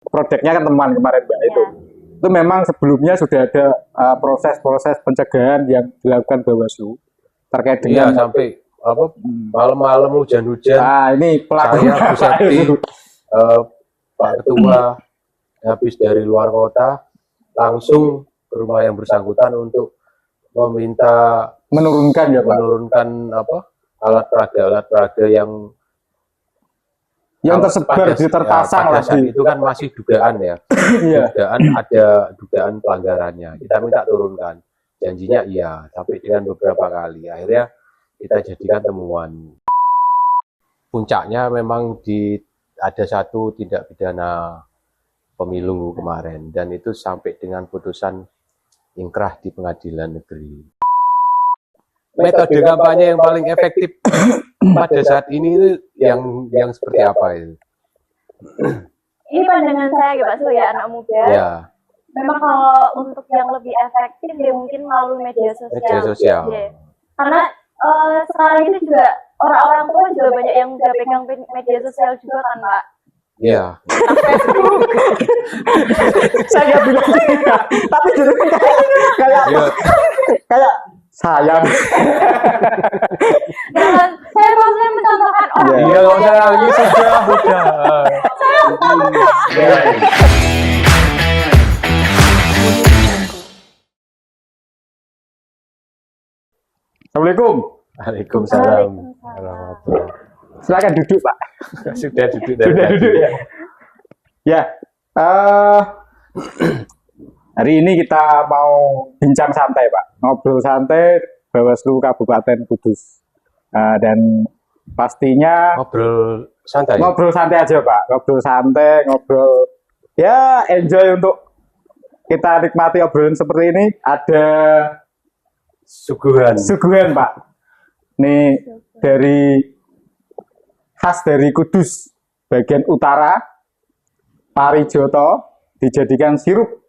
produknya kan teman kemarin Mbak itu memang sebelumnya sudah ada proses-proses pencegahan yang dilakukan Bawaslu terkait dengan sampai apa malam-malam hujan-hujan. Ini pelaku saya Bu Septi, Pak Ketua habis dari luar kota langsung ke rumah yang bersangkutan untuk meminta menurunkan apa alat peraga yang tersebar terpasang lagi. Itu kan masih dugaan ya. Dugaan pelanggarannya. Kita minta turunkan. Janjinya iya, tapi dengan beberapa kali. Akhirnya kita jadikan temuan. Puncaknya memang ada satu tindak pidana pemilu kemarin, dan itu sampai dengan putusan ingkrah di pengadilan negeri. Metode kampanye yang paling efektif pada saat ini itu yang seperti apa itu? Ini pandangan saya ya Pak Surya, anak muda. Ya. Memang kalau untuk yang lebih efektif ya mungkin melalui media sosial. Ya. Karena sekarang ini juga orang-orang tua juga banyak yang udah pegang media sosial juga kan Pak. Iya. Saya bilang tapi jadi kayak sayang. Saya maksudnya mencontohkan orang. Iya, kalau saya ini sudah. Assalamualaikum. Waalaikumsalam. Silakan duduk Pak. Sudah duduk ya. Ya. Hari ini kita mau bincang santai Pak, ngobrol santai Bawaslu Kabupaten Kudus, dan pastinya ngobrol santai aja Pak, ngobrol ya enjoy untuk kita nikmati obrolan seperti ini. Ada suguhan Pak, ini khas dari Kudus bagian utara, Parijoto, dijadikan sirup.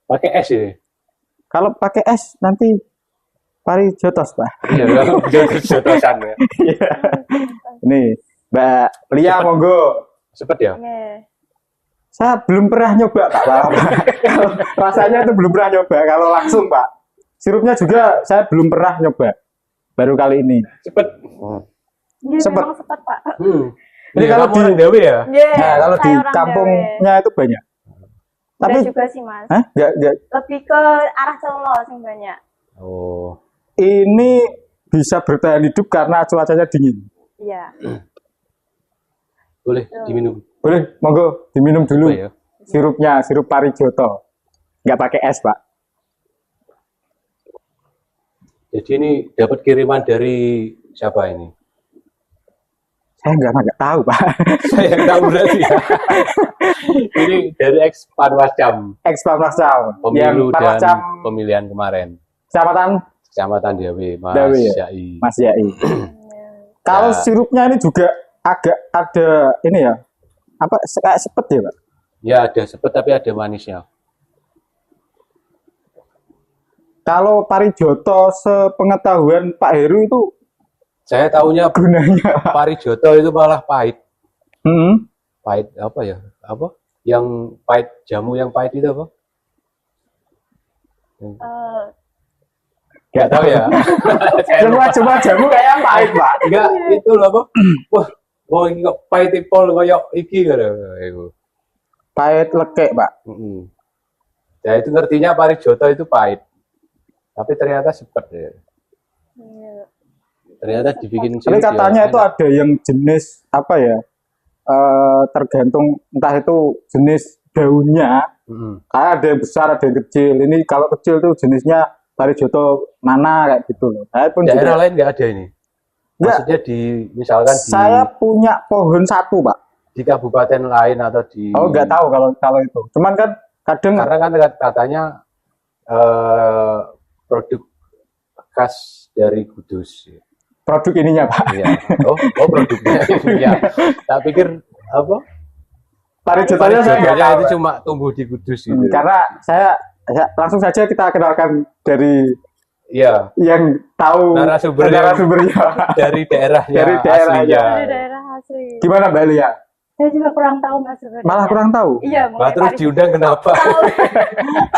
Pakai es ya? Kalau pakai es nanti Parijotos Pak. Iya, jotosan ya. Nih, Mbak Lia monggo. Cepet ya? Saya belum pernah nyoba Pak. Rasanya itu belum pernah nyoba kalau langsung Pak. Sirupnya juga saya belum pernah nyoba. Baru kali ini. Cepet. Cepet Pak. Ini kalau di Dewi ya? Nah, kalau di kampungnya itu banyak. Tapi juga sih Mas. Enggak. Lebih ke arah Solo sih banyak. Oh. Ini bisa bertahan hidup karena cuacanya dingin. Iya. Boleh diminum. Boleh, monggo diminum dulu. Ya? Sirupnya, sirup Parijoto. Enggak pakai es, Pak. Jadi ini dapat kiriman dari siapa ini? Saya nggak tahu Pak. Saya nggak tahu berarti. Ini dari Ex-Panwascam. Pemilu dan pemilihan kemarin. Kecamatan Dewi, Mas Yai. Kalau sirupnya ini juga agak ada ini ya, apa kayak sepet ya Pak? Ya ada sepet tapi ada manisnya. Kalau Parijoto sepengetahuan Pak Heru itu, saya tahunya gunanya Parijoto itu malah pahit. Pahit apa ya? Apa? Yang pahit, jamu yang pahit itu apa? Gak tahu ya. Cuma jamu kayak pahit Pak. Enggak, itu loh apa? Wah, ini kok pahit pol koyo iki gitu. Pahit lekek Pak. Ya itu ngertinya Parijoto itu pahit. Tapi ternyata sepet ya. Ternyata dibikin tapi katanya itu ada yang jenis apa ya, tergantung entah itu jenis daunnya, karena ada yang besar ada yang kecil. Ini kalau kecil tuh jenisnya Parijoto mana kayak gitu loh. Saya pun daerah lain nggak ada ini? Maksudnya misalkan saya punya pohon satu Pak. Di kabupaten lain atau di? Oh nggak tahu kalau itu. Cuman kan kadang karena kan katanya produk khas dari Kudus. Produk ininya Pak. Iya. Oh produknya. Iya. Tak pikir apa? Parijotonya saya nggak tahu. Itu cuma tumbuh di Kudus gitu. Karena saya langsung saja kita kenalkan dari yang tahu narasumbernya dari daerahnya. Dari daerah asli. Gimana Mbak Lia? Saya juga kurang tahu Mas sebenarnya. Malah kurang tahu. Iya, Lah terus diundang kenapa?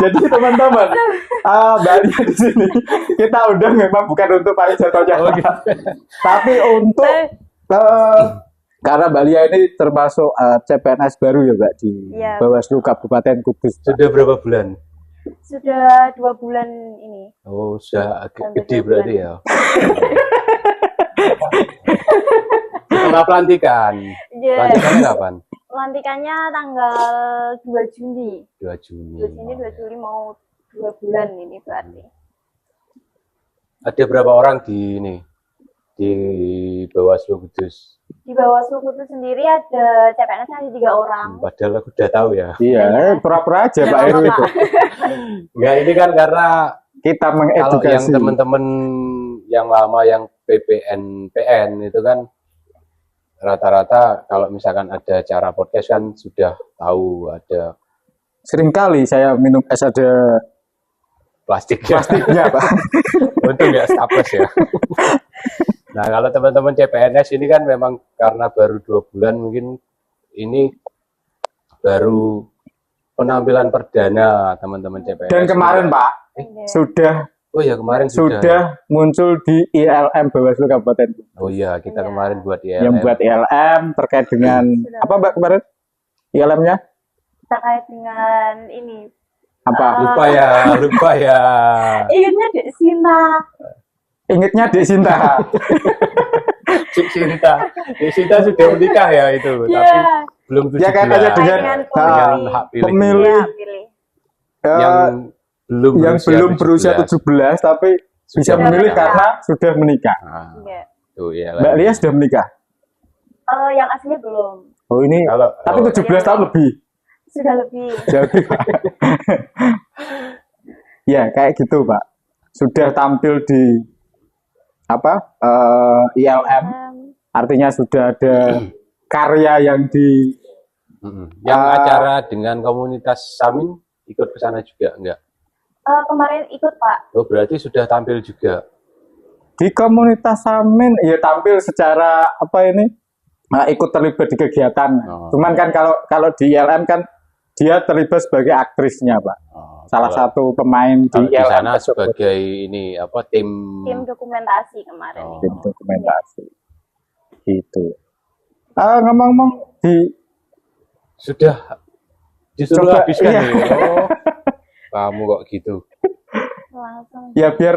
Jadi teman-teman, Mbak Lia di sini kita undang memang bukan untuk pariwisatanya, tapi untuk karena Mbak Lia ini termasuk CPNS baru ya Mbak di Bawaslu Kabupaten Kudus. Sudah berapa bulan? Sudah 2 bulan ini. Oh, sudah agak gede berarti ya. Setelah pelantikan. Pelantikannya kapan? Pelantikannya tanggal 2 Juni. 2 Juni. 2 Juni, 2 Juli mau 2 bulan ini berarti. Ada berapa orang di Bawaslu Kudus? Di Bawaslu Kudus sendiri ada CPNS ada 3 orang. Padahal aku udah tahu ya. Iya, pura-pura aja Pak Heru itu. Enggak, ini kan karena kita kalau mengedukasi. yang teman-teman yang lama yang PPN itu kan rata-rata kalau misalkan ada acara podcast kan sudah tahu ada. Seringkali saya minum es ada plastiknya Pak. Untung nggak staples ya. Nah kalau teman-teman CPNS ini kan memang karena baru 2 bulan mungkin ini baru penampilan perdana teman-teman CPNS. Dan kemarin Pak sudah kemarin sudah muncul di ILM Bawaslu Kabupaten. Oh iya, kita kemarin buat ILM. Yang buat ILM terkait dengan apa Mbak kemarin? ILM-nya? Terkait dengan ini. Apa? Lupa ya. Ingatnya Dek Sinta. Ingatnya Dek Sinta. Dek Sinta sudah menikah ya itu, tapi belum 17. Ya katanya dengan hak pemilih yang belum berusia 17 tapi bisa memilih karena sudah menikah. Tuh, ya, Mbak Lia sudah menikah? Yang aslinya belum. Oh ini, tapi 17 tahun lebih. Sudah lebih. Ya kayak gitu Pak. Sudah tampil di ILM, artinya sudah ada karya yang acara dengan komunitas Samin ikut ke sana juga enggak? Kemarin ikut Pak. Oh berarti sudah tampil juga di komunitas Samin, ya tampil secara ikut terlibat di kegiatan. Cuman kan kalau di ILM kan dia terlibat sebagai aktrisnya Pak. Salah satu pemain di ILM sana sebagai tim dokumentasi kemarin. Tim dokumentasi. Gitu. Ngomong-ngomong sudah disuruh habiskan iya. Oh, kamu kok gitu. Langsung. Ya biar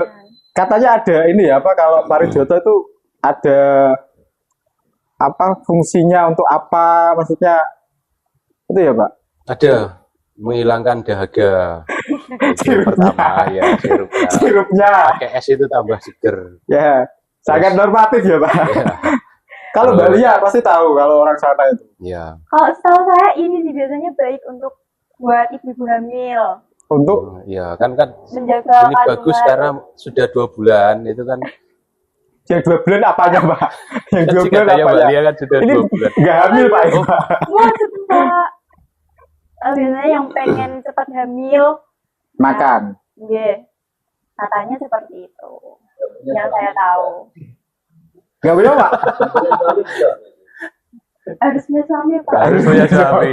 katanya ada ini ya kalau parijoto itu ada fungsinya untuk apa, maksudnya itu ya Pak? Ada menghilangkan dahaga. Itu pertama ya sirupnya. Pakai es itu tambah seger. Ya, sangat normatif ya Pak. Ya. Kalau Mbak Lia pasti tahu kalau orang sana itu. Ya. Kalau setahu saya ini sih biasanya baik untuk buat ibu-ibu hamil. Untuk ya kan menjaga ini bagus karena sudah 2 bulan itu kan. Yang 2 bulan apanya Pak? Yang 2 bulan apanya? Mbak Lia kan sudah ini 2 bulan. Nggak hamil Pak itu Pak. Pak. Biasanya yang pengen cepat hamil makan. Iya. Katanya seperti itu. Yang saya tahu. Nggak punya Pak? Harus punya suami Pak. Harus punya suami.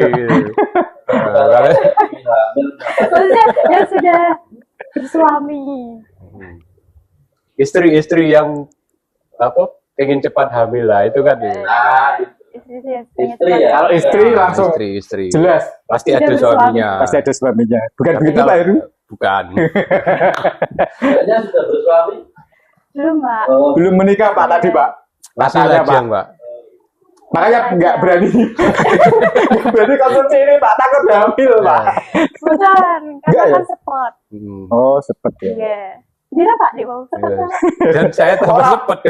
Maksudnya yang sudah bersuami. Istri-istri yang pengen cepat hamil lah itu kan ya. Istri ya. Kalau istri langsung istri. Jelas. Pasti ada suaminya. Pasti ada suaminya. Bukan Tapi begitu Pak Heru? Bukan. Kayaknya sudah bersuami. Belum Pak. Belum menikah Pak tadi Pak. Masih Katanya, lajang Pak. Makanya nggak berani. Berarti konsumsi ini Pak takut hamil Pak. Bukan, karena kan sepot. Oh sepet ya. Iya. Gila Pak di bawah sepet Pak. Dan saya tambah sepet.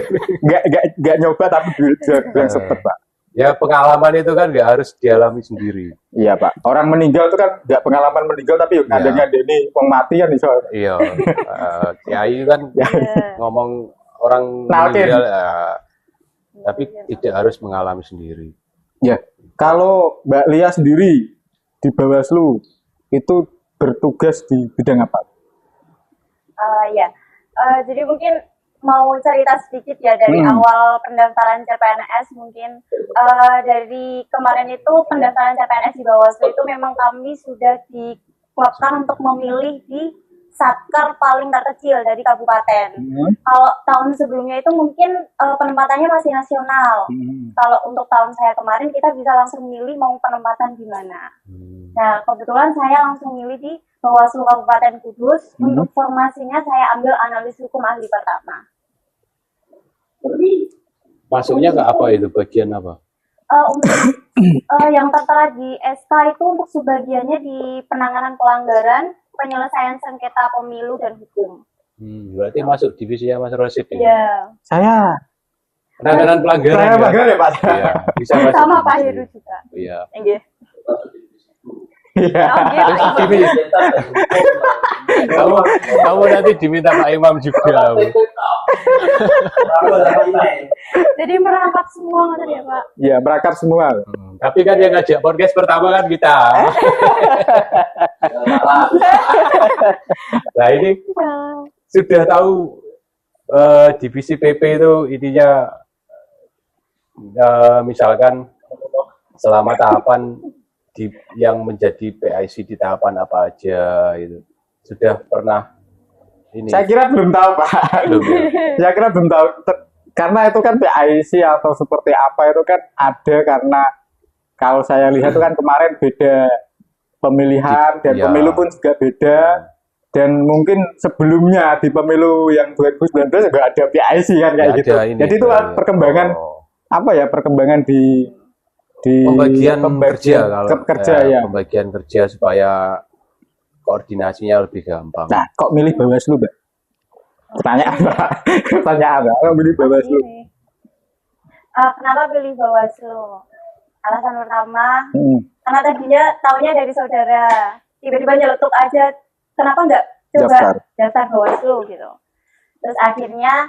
Nggak nyoba tapi bilang sepet Pak. Ya pengalaman itu kan nggak harus dialami sendiri. Iya Pak. Orang meninggal itu kan nggak pengalaman meninggal tapi adanya ini wong mati kan iso. Iya. Kiai kan ngomong orang meninggal, tapi tidak harus mengalami sendiri. Ya. Kalau Mbak Lia sendiri di Bawaslu itu bertugas di bidang apa? Ya. Jadi mungkin mau cerita sedikit ya dari awal pendaftaran CPNS mungkin dari kemarin itu pendaftaran CPNS di Bawaslu itu memang kami sudah dikuatkan untuk memilih di satker paling terkecil dari kabupaten. Kalau tahun sebelumnya itu mungkin penempatannya masih nasional. Kalau untuk tahun saya kemarin kita bisa langsung milih mau penempatan di mana. Nah kebetulan saya langsung milih di Bawaslu Kabupaten Kudus. Untuk formasinya saya ambil analis hukum ahli pertama. Masuknya ke apa itu? Bagian apa? Untuk yang tertera di SK itu untuk sebagiannya di penanganan pelanggaran, penyelesaian sengketa pemilu dan hukum. Berarti masuk divisinya Mas Rosid ya? Iya. Saya Penanganan pelanggaran. Saya pelanggaran ya Pak. Iya, bisa masuk. Sama Pak Heru juga. Iya. Iya. Iya. Oke, Kamu nanti diminta Pak Imam juga. jadi merangkap semua kan ya Pak? Iya, berakar semua. Tapi kan yang ngajak podcast pertama kan kita. Nah ini sudah tahu divisi PP itu intinya misalkan selama tahapan yang menjadi PIC di tahapan apa aja itu sudah pernah ini. Saya kira belum tahu Pak. Belum, ya? Saya kira belum tahu karena itu kan PIC atau seperti apa itu kan ada karena kalau saya lihat itu kan kemarin beda pemilihan dan ya. Pemilu pun juga beda dan mungkin sebelumnya di pemilu yang 2019 juga ada PIC kan kayak gitu. Jadi itu perkembangan apa ya perkembangan di pembagian kerja kalau kerja ya. Pembagian kerja supaya koordinasinya lebih gampang. Nah, kok milih Bawaslu, Mbak? Pertanyaan, Mbak. Pertanyaan, Mbak. Kok milih Bawaslu? Kenapa pilih Bawaslu? Alasan pertama, karena tadinya taunya dari saudara. Tiba-tiba nyeletuk aja, kenapa nggak coba daftar Bawaslu gitu. Terus akhirnya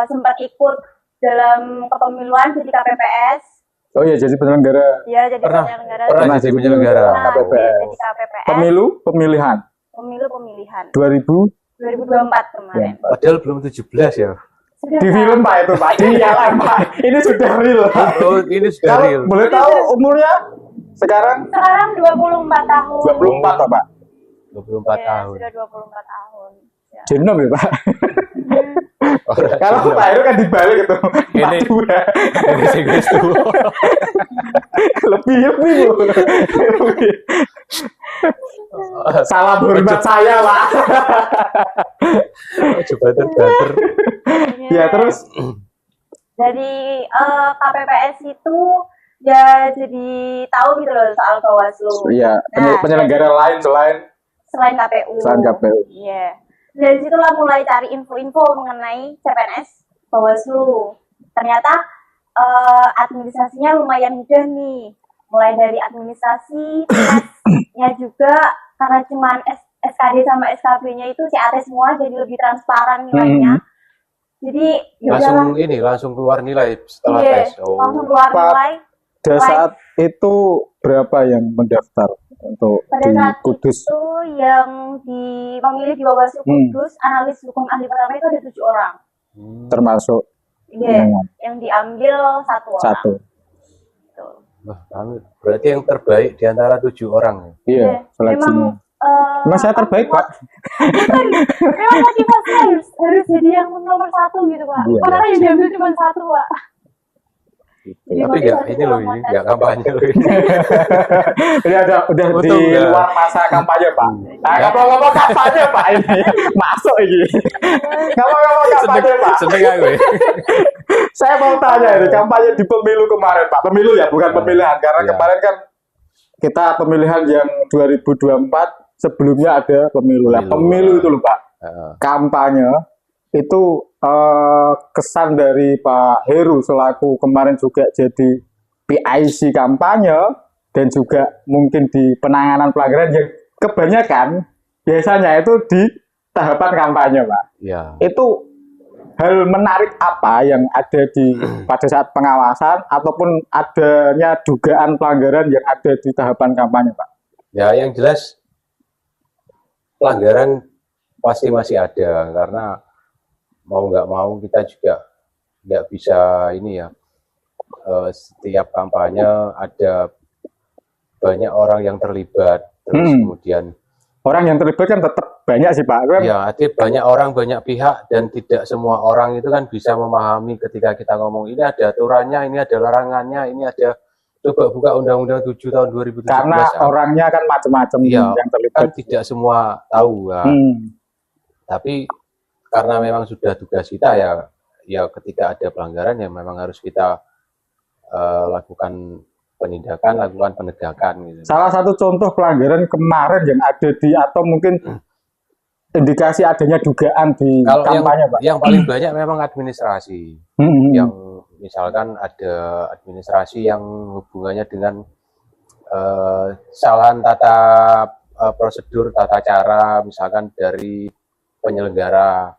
sempat ikut dalam kepemiluan jadi KPPS. Oh iya, jadi penyelenggara. Iya, jadi penyelenggara. Pernah jadi penyelenggara. KPPS. Jadi KPPS. Pemilihan. Pemilu-pemilihan. 2024 kemarin. Padahal belum 17 ya. Sudah Di film Pak itu Pak. Iya Pak. Ini sudah real. Oh, ini sudah Kalau real. boleh tahu umurnya sekarang? Sekarang 24 tahun. 24 Pak. 24 tahun. Sudah 24 tahun. Ya. Genom ya Pak. Kalau Pak Heru kan dibalik itu. Ini guys tuh. Lebih Bu. Salah hormat saya Pak. Coba terbanter. Ya terus dari KPPS itu ya jadi tahu gitu loh soal Bawaslu. iya, penyelenggara lain selain KPU. Selain KPU. Iya. Dari situlah mulai cari info-info mengenai CPNS Bawaslu. Ternyata administrasinya lumayan mudah nih. Mulai dari administrasi, tesnya juga karena cuman SKD sama SKB-nya itu CAT semua jadi lebih transparan nilainya. Jadi langsung keluar nilai setelah tes. Langsung keluar nilai. Pada saat itu berapa yang mendaftar untuk pada di saat Kudus? itu yang memilih di Bawaslu Kudus, analis hukum ahli pertama itu ada 7 orang. Termasuk yang diambil 1 orang. Satu. Wah, berarti yang terbaik di antara 7 orang. Iya, seleksinya. Memang saya terbaik Pak. Memang motivasinya harus jadi yang nomor 1 gitu Pak. Iya, Padahal yang diambil cuma 1 Pak. Tapi nggak kampanye loh ini. Ini udah di luar masa kampanye Pak. Nah, ngomong kampanye Pak ini masuk ini. Ngomong kampanye Pak. Seneng aku. Saya mau tanya ini kampanye di pemilu kemarin Pak. Pemilu ya, bukan pemilihan karena kemarin kan kita pemilihan yang 2024 sebelumnya ada pemilu. Lah pemilu itu loh Pak. Kampanye itu kesan dari Pak Heru selaku kemarin juga jadi PIC kampanye dan juga mungkin di penanganan pelanggaran yang kebanyakan biasanya itu di tahapan kampanye Pak. Ya. Itu hal menarik apa yang ada di pada saat pengawasan ataupun adanya dugaan pelanggaran yang ada di tahapan kampanye Pak? Ya yang jelas pelanggaran pasti masih ada karena mau nggak mau kita juga nggak bisa ini ya, setiap kampanye ada banyak orang yang terlibat, terus kemudian orang yang terlibat kan tetap banyak sih Pak. Ya, artinya banyak orang, banyak pihak, dan tidak semua orang itu kan bisa memahami ketika kita ngomong ini ada aturannya, ini ada larangannya, ini ada, coba buka Undang-Undang 7 tahun 2017. Karena orangnya kan macam-macam ya, yang terlibat. Kan tidak semua tahu ya. Tapi karena memang sudah tugas kita ya ketika ada pelanggaran ya memang harus kita lakukan penindakan, lakukan penegakan gitu. Salah satu contoh pelanggaran kemarin yang ada di atau mungkin indikasi adanya dugaan di kampanye, Pak. Yang paling banyak memang administrasi. Yang misalkan ada administrasi yang hubungannya dengan kesalahan tata prosedur, tata cara, misalkan dari penyelenggara.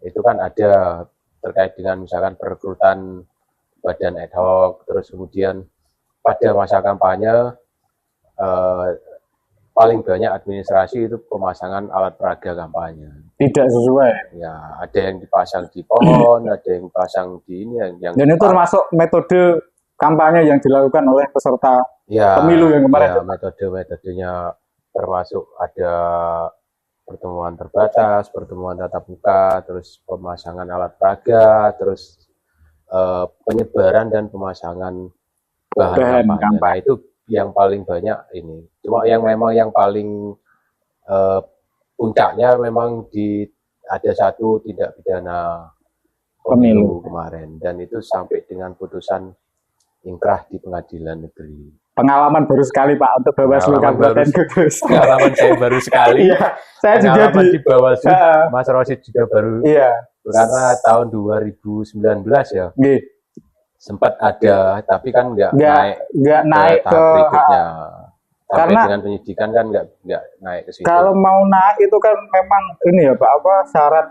Itu kan ada terkait dengan misalkan perekrutan badan ad hoc, terus kemudian pada masa kampanye paling banyak administrasi itu pemasangan alat peraga kampanye. Tidak sesuai. Ya, ada yang dipasang di pohon, ada yang dipasang di ini yang dan itu termasuk metode kampanye yang dilakukan oleh peserta pemilu yang kemarin. Ya, metodenya termasuk ada pertemuan terbatas, pertemuan tatap muka, terus pemasangan alat peraga, terus penyebaran dan pemasangan bahan kampanye. Nah, itu yang paling banyak ini. Cuma yang memang yang paling puncaknya memang ada satu tindak pidana pemilu kemarin, dan itu sampai dengan putusan ingkrah di pengadilan negeri. Pengalaman baru sekali Pak untuk Bawaslu Kabupaten Kudus. Pengalaman saya baru sekali. Iya, saya juga di Bawaslu, Mas Rosid juga baru. Iya. Karena tahun 2019 ya. Sempat ada, tapi kan nggak naik ke berikutnya. Sampai karena dengan penyidikan kan nggak naik ke situ. Kalau mau naik itu kan memang ini ya Pak, syarat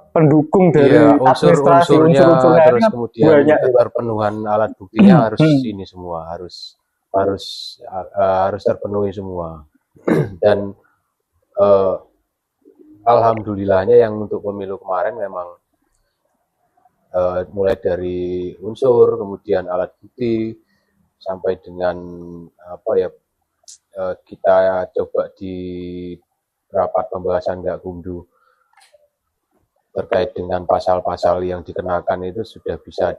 pendukung dari unsur-unsurnya, terus kemudian keterpenuhan alat buktinya harus ini semua harus terpenuhi semua. Dan alhamdulillahnya yang untuk pemilu kemarin memang mulai dari unsur, kemudian alat bukti, sampai dengan kita coba di rapat pembahasan Gakumdu terkait dengan pasal-pasal yang dikenakan itu sudah bisa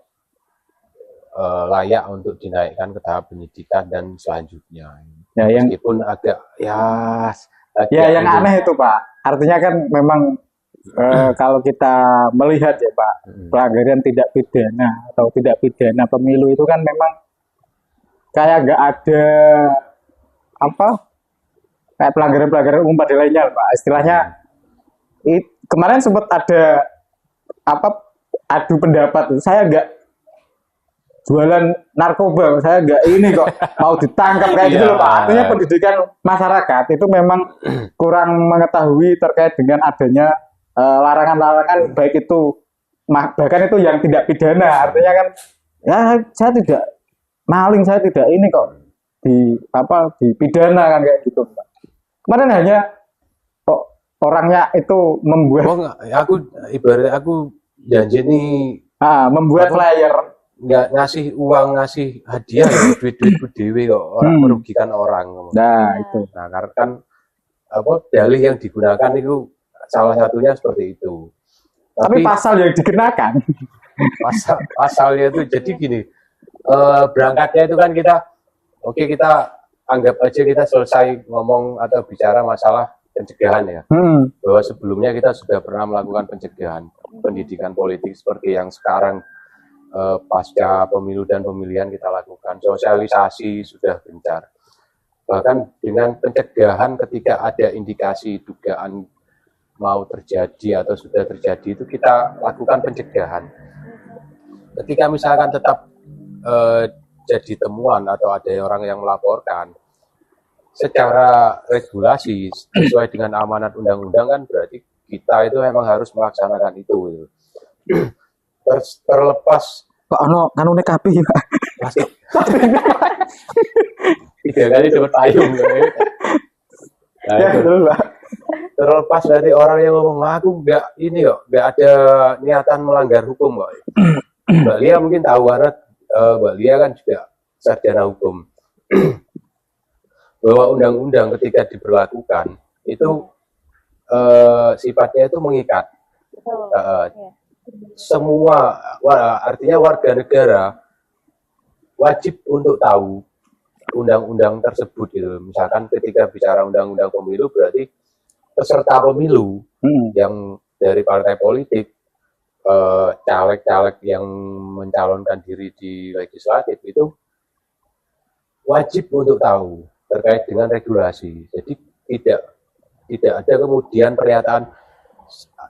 layak untuk dinaikkan ke tahap penyidikan dan selanjutnya. Ya, meskipun agak yang aneh itu Pak, artinya kan memang kalau kita melihat ya Pak, pelanggaran tidak pidana atau tidak pidana pemilu itu kan memang kayak nggak ada kayak pelanggaran-pelanggaran umum pada lainnya Pak. Istilahnya kemarin sempat ada adu pendapat, saya nggak jualan narkoba, saya nggak ini kok mau ditangkap kayak gitu loh Pak. Artinya pendidikan masyarakat itu memang kurang mengetahui terkait dengan adanya larangan-larangan, baik itu bahkan itu yang tidak pidana. Artinya kan ya saya tidak maling, saya tidak ini kok dipidana kan kayak gitu Pak. Kemarin hanya kok orangnya itu membuat ibaratnya aku janji nih membuat flyer, nggak ngasih uang, ngasih hadiah duit-duitku dewe kok, orang merugikan orang. Nah itu. Nah karena kan dalih yang digunakan itu salah satunya seperti itu. Tapi pasal yang dikenakan pasalnya itu jadi gini, berangkatnya itu kan kita anggap aja kita selesai ngomong atau bicara masalah pencegahan ya, bahwa sebelumnya kita sudah pernah melakukan pencegahan pendidikan politik seperti yang sekarang pasca pemilu dan pemilihan kita lakukan. Sosialisasi sudah gencar, bahkan dengan pencegahan ketika ada indikasi dugaan mau terjadi atau sudah terjadi itu kita lakukan pencegahan. Ketika misalkan tetap jadi temuan atau ada orang yang melaporkan, secara regulasi sesuai dengan amanat undang-undang kan berarti kita itu memang harus melaksanakan itu. Terlepas kok kanune kabeh ya. 3 kali dapat payung. Nah, ya, betul, Pak. terlepas dari orang yang ngomong aku nggak ada niatan melanggar hukum kok. Mbak Lia mungkin tahu karena Mbak Lia kan juga sarjana hukum. Bahwa undang-undang ketika diberlakukan itu sifatnya itu mengikat. Semua artinya warga negara wajib untuk tahu undang-undang tersebut gitu. Misalkan ketika bicara undang-undang pemilu berarti peserta pemilu yang dari partai politik, caleg-caleg yang mencalonkan diri di legislatif itu wajib untuk tahu terkait dengan regulasi. Jadi tidak ada kemudian pernyataan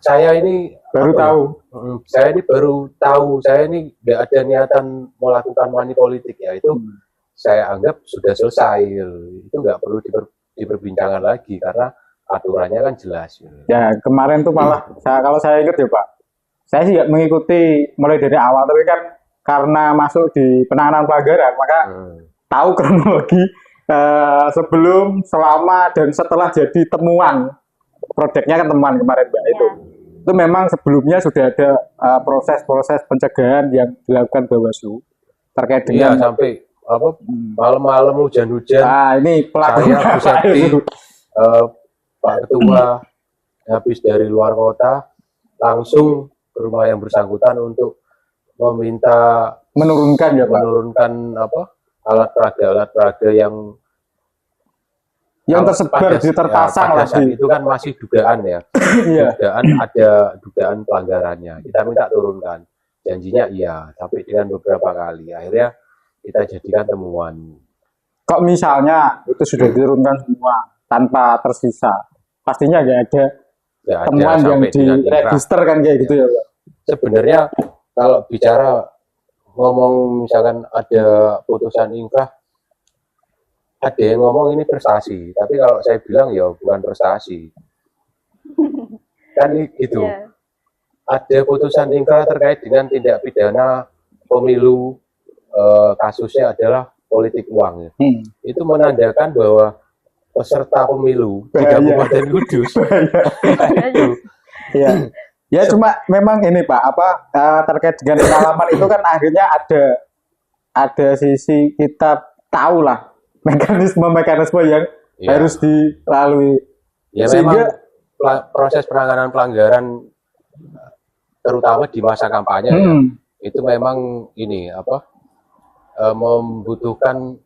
saya ini baru tahu, saya ini nggak ada niatan melakukan money politik ya itu saya anggap sudah selesai. Itu nggak perlu diperbincangkan lagi karena aturannya kan jelas. Ya kemarin tuh malah kalau saya ingat ya Pak, saya sih nggak mengikuti mulai dari awal, tapi kan karena masuk di penanganan pelanggaran maka tahu kronologi sebelum, selama dan setelah jadi temuan. Proyeknya kan teman kemarin Mbak itu memang sebelumnya sudah ada proses-proses pencegahan yang dilakukan Bawaslu terkait dengan sampai apa malam-malam hujan-hujan. Ini pelaku saya Busati, Pak Ketua habis dari luar kota langsung ke rumah yang bersangkutan untuk meminta menurunkan alat peraga yang tersebar terpasang lagi. Itu kan masih dugaan ya. dugaan pelanggarannya. Kita minta turunkan. Janjinya iya, tapi dengan beberapa kali. Akhirnya kita jadikan temuan. Kok misalnya itu sudah diturunkan semua tanpa tersisa, pastinya nggak ada temuan yang diregister kan kayak gitu ya Pak? Sebenarnya kalau bicara ngomong misalkan ada putusan ingkrah, ada yang ngomong ini prestasi, tapi kalau saya bilang ya bukan prestasi. Kan gitu. Ada putusan ingkrah terkait dengan tindak pidana pemilu, kasusnya adalah politik uang. Itu menandakan bahwa peserta pemilu di Kabupaten Kudus. Ya cuma memang ini Pak, terkait dengan pengalaman itu kan akhirnya ada sisi kita tahu lah mekanisme yang harus dilalui. Ya sehingga memang proses penanganan pelanggaran terutama di masa kampanye itu memang ini membutuhkan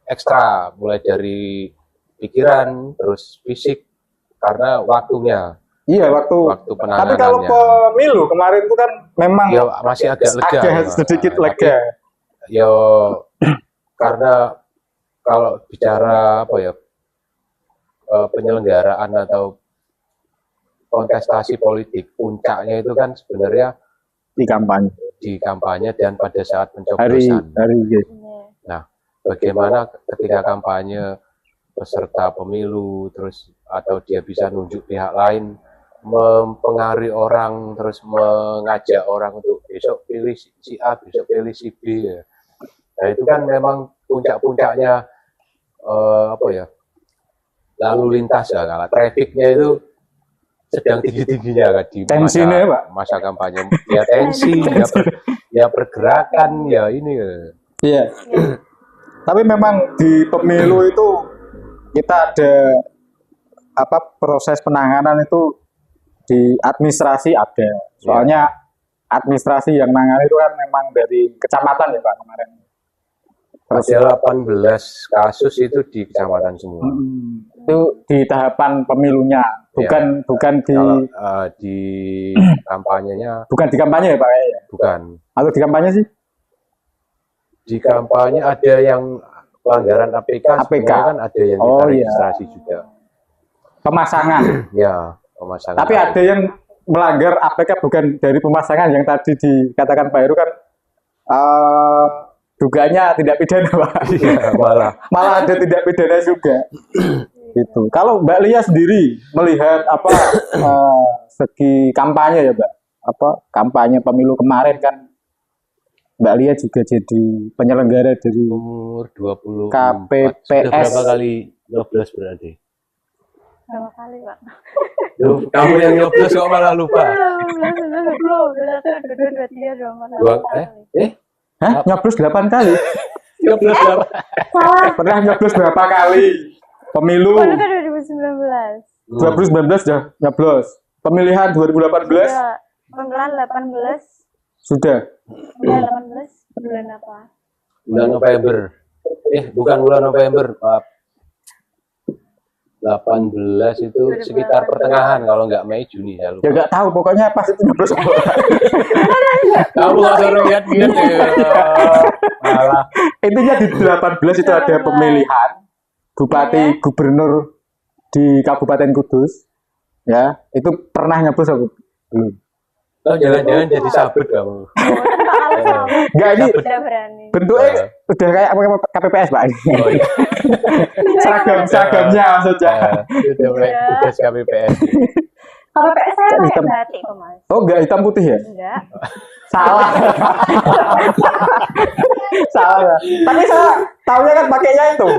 ekstra mulai dari pikiran terus fisik karena waktunya. Iya waktu penanganannya. Tapi kalau pemilu kemarin itu kan memang masih agak lega. Sedikit lega. Karena kalau bicara penyelenggaraan atau kontestasi politik, puncaknya itu kan sebenarnya di kampanye dan pada saat pencoblosan. Nah, bagaimana ketika kampanye peserta pemilu terus atau dia bisa nunjuk pihak lain, mempengaruhi orang, terus mengajak orang untuk besok pilih si A, besok pilih si B. Nah itu kan memang puncak-puncaknya lalu lintas ya, kalau trafficnya itu sedang tinggi-tingginya kan di masa kampanye. Ya tensi, ya pergerakan, ya ini. Iya. Tapi memang di pemilu itu kita ada proses penanganan itu di administrasi ada. Soalnya administrasi yang menangani itu kan memang dari kecamatan ya Pak kemarin. Ada 18 kasus itu di kecamatan semua. Itu di tahapan pemilunya, bukan di kampanyenya. Bukan di kampanye ya Pak? Bukan. Atau di kampanye sih? Di kampanye ada yang pelanggaran APK. Kan ada yang kita registrasi juga. Pemasangan. Ya, pemasangan. Tapi ada yang melanggar APK bukan dari pemasangan yang tadi dikatakan Pak Heru kan. Dugaannya tidak pidana Pak. Iya, malah ada tidak pidana juga. Gitu. Kalau Mbak Lia sendiri melihat segi kampanye ya Mbak, kampanye pemilu kemarin kan Mbak Lia juga jadi penyelenggara dari umur 20 KPPS. Berapa kali 12 berarti? Berapa kali, Pak? Loh, kamu yang nyoblos kok malah lupa. Hah? Nyoblos 8 kali? Nyoblos berapa? Pernah nyoblos berapa kali? Pemilu Oh, itu kan 2019. 2019 sudah nyoblos. Pemilihan 2018 Sudah. Pemilihan 18. sudah. Pemilihan 18 bulan apa? Bulan November. Bukan bulan November, maaf. 18 itu sekitar pertengahan kalau nggak Mei Juni ya lupa. Ya nggak tahu, pokoknya pas itu nyoblos. Kamu nggak suruh lihat-lihat ya. Malah. Intinya di 18 itu ada pemilihan bupati gubernur di Kabupaten Kudus. Ya, itu pernah nyoblos aku? Belum. Oh, jangan-jangan jadi sabut kamu. Enggak, ini Udah berani. bentuknya udah kayak apa KPPS, Pak. Oh, iya. Seragamnya maksudnya. Udah mulai tugas KPPS. KPPS saya pakai Hitam. batik kok, Mas. Oh, enggak hitam putih ya? Enggak. Salah. Salah. Tapi saya tahunya kan pakainya itu.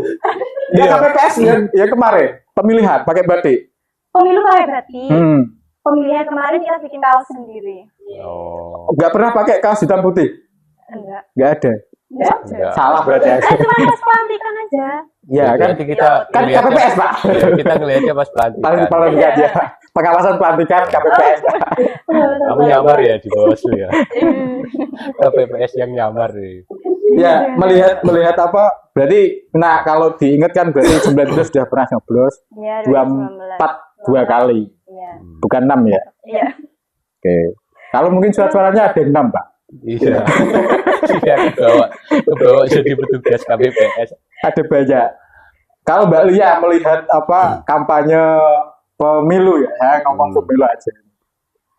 Ya KPPS ya kemarin pemilihan pakai batik. Pemilu pakai batik. Pemilihan kemarin kita bikin kaos sendiri. Oh. Enggak pernah pakai kaos hitam putih. Enggak. Enggak ada. Enggak. Enggak. Salah berarti. Cuma pas pelantikan aja. Ya kan Nanti kita kan ngeliatnya- KPPS, Pak. Kita ngelihatnya pas pelantikan. Paling aja. Pengawasan pelantikan KPPS. Kamu nyamar ya di Bawaslu ya. KPPS yang nyamar nih. Ya, melihat apa? Berarti kalau diingat kan berarti 19 sudah pernah nyoblos. Iya, 24 2 kali. Iya. Bukan 6 ya. Iya. Oke. Kalau mungkin surat-suaranya ada 6, Pak. Iya. Iya, kebawa jadi petugas KPPS. Ada banyak. Kalau Mbak Lia melihat apa kampanye pemilu ya, saya ngomong pemilu aja.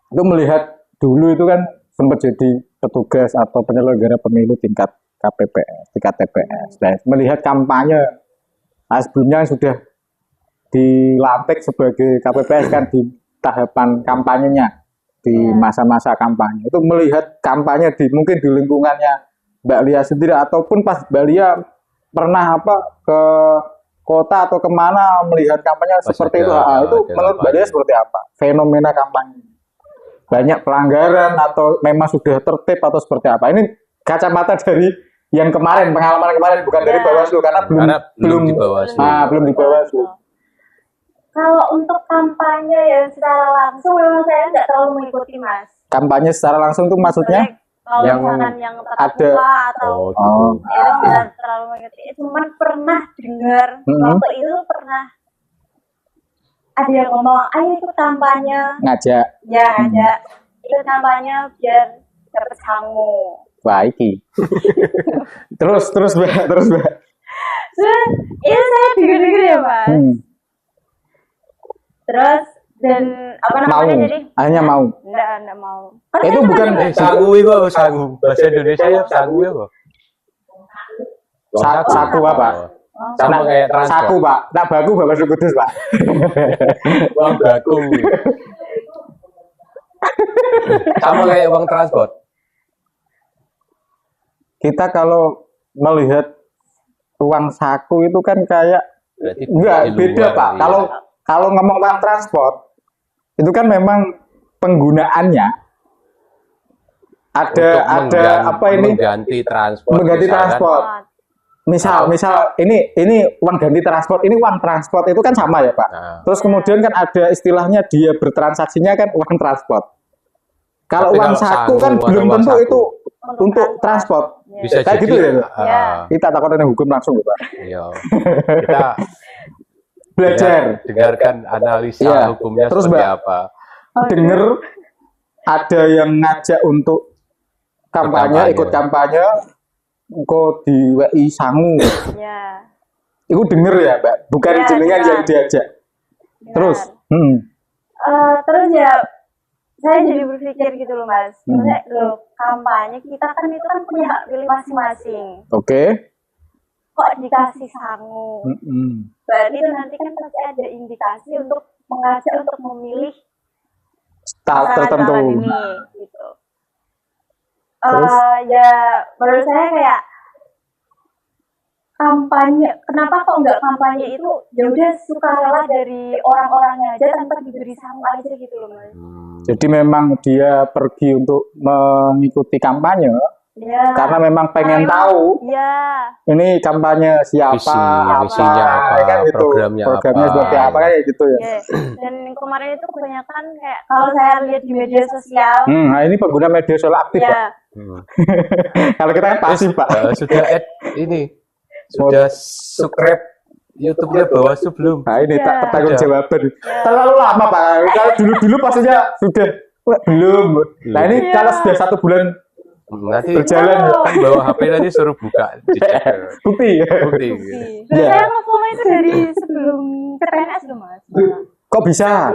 Itu melihat dulu itu kan sempat jadi petugas atau penyelenggara pemilu tingkat KPPS, tingkat TPS. Dan melihat kampanye, sebelumnya sudah dilantik sebagai KPPS kan di tahapan kampanyenya, di masa-masa kampanye. Itu melihat kampanye mungkin di lingkungannya Mbak Lia sendiri ataupun pas Mbak Lia pernah ke kota atau kemana melihat kampanye seperti itu. Itu menurut Mbak Lia seperti apa? Fenomena kampanye. Banyak pelanggaran atau memang sudah tertib atau seperti apa? Ini kacamata dari yang kemarin, pengalaman kemarin bukan dari Bawaslu karena belum di Bawaslu. Belum di Bawaslu. Kalau untuk kampanye yang secara langsung memang saya nggak terlalu mengikuti, Mas. Kampanye secara langsung tuh maksudnya? Kalau yang misalkan yang ada- tertua atau itu nggak terlalu mengikuti. Cuman pernah dengar waktu itu pernah ada yang ngomong, ayo ikut kampanye. Ngajak. Ya ada ikut kampanye biar dapat sangu. Wah, iki. terus Mbak. Terus itu saya dengar ya, Mas. Hmm. Dan apa namanya jadi? Hanya mau. Enggak mau. Itu bukan Sangu itu sangu. Bahasa Indonesia ya sangu ya, Pak. saku apa? Sama kayak transport. Saku, Pak. Nak baku Bawaslu Kudus, Pak. Uang baku. Sama kayak uang transport. Kita kalau melihat uang saku itu kan kayak Berarti enggak di beda, luar, Pak. iya. Kalau ngomong uang transport itu kan memang penggunaannya ada apa ini mengganti transport. mengganti misalkan. transport. Misal ini uang ganti transport, ini uang transport itu kan sama ya, Pak. Nah. Terus kemudian kan ada istilahnya dia bertransaksinya kan uang transport. Kalau Tapi uang kalau saku sangu kan atau belum uang tentu saku. itu untuk transport. Bisa Kayak jadi gitu ya, Ya. Kita takutnya hukum langsung ya, Pak. Iya. Kita Belajar. dengarkan analisa Iya. hukumnya Terus, seperti Mbak, apa. Dengar ada yang ngajak untuk kampanye, ikut kampanye, kok di WI sangu. Ya. Itu denger ya, Mbak? Bukan Ya, jenengan dengar. yang diajak. Terus, Terus ya saya jadi berpikir gitu loh, Mas. Maksudnya loh, kampanye kita kan itu kan punya hak pilih masing-masing. Oke. Kok dikasih sangu? Berarti itu nanti kan pasti ada indikasi untuk mengajak untuk memilih Tahap tertentu. pasangan ini gitu. Terus? Ya menurut saya kayak kampanye, kenapa kok nggak kampanye itu ya udah sukarela dari orang-orangnya aja tanpa diberi sama aja gitu loh Mas. Jadi memang dia pergi untuk mengikuti kampanye Ya. karena memang pengen tahu Ya. ini kampanye siapa, visinya apa, kan gitu. programnya seperti apa kayak gitu ya. Ya. Dan kemarin itu kebanyakan kayak kalau saya lihat di media sosial. Nah ini pengguna media sosial aktif Pak. Ya. Kalau kita kan pasif Pak. Sudah ini sudah subscribe YouTube-nya Bawaslu belum? Nah ini Ya. pertanggung jawaban. Terlalu lama Pak. Kalau dulu pastinya sudah belum. Nah ini kalau sudah 1 bulan Nanti berjalan kan bawa HP nanti suruh buka dicek. bukti. Bukti. Dan Ya. saya nge-follow itu dari sebelum CPNS loh Mas. Kok bisa?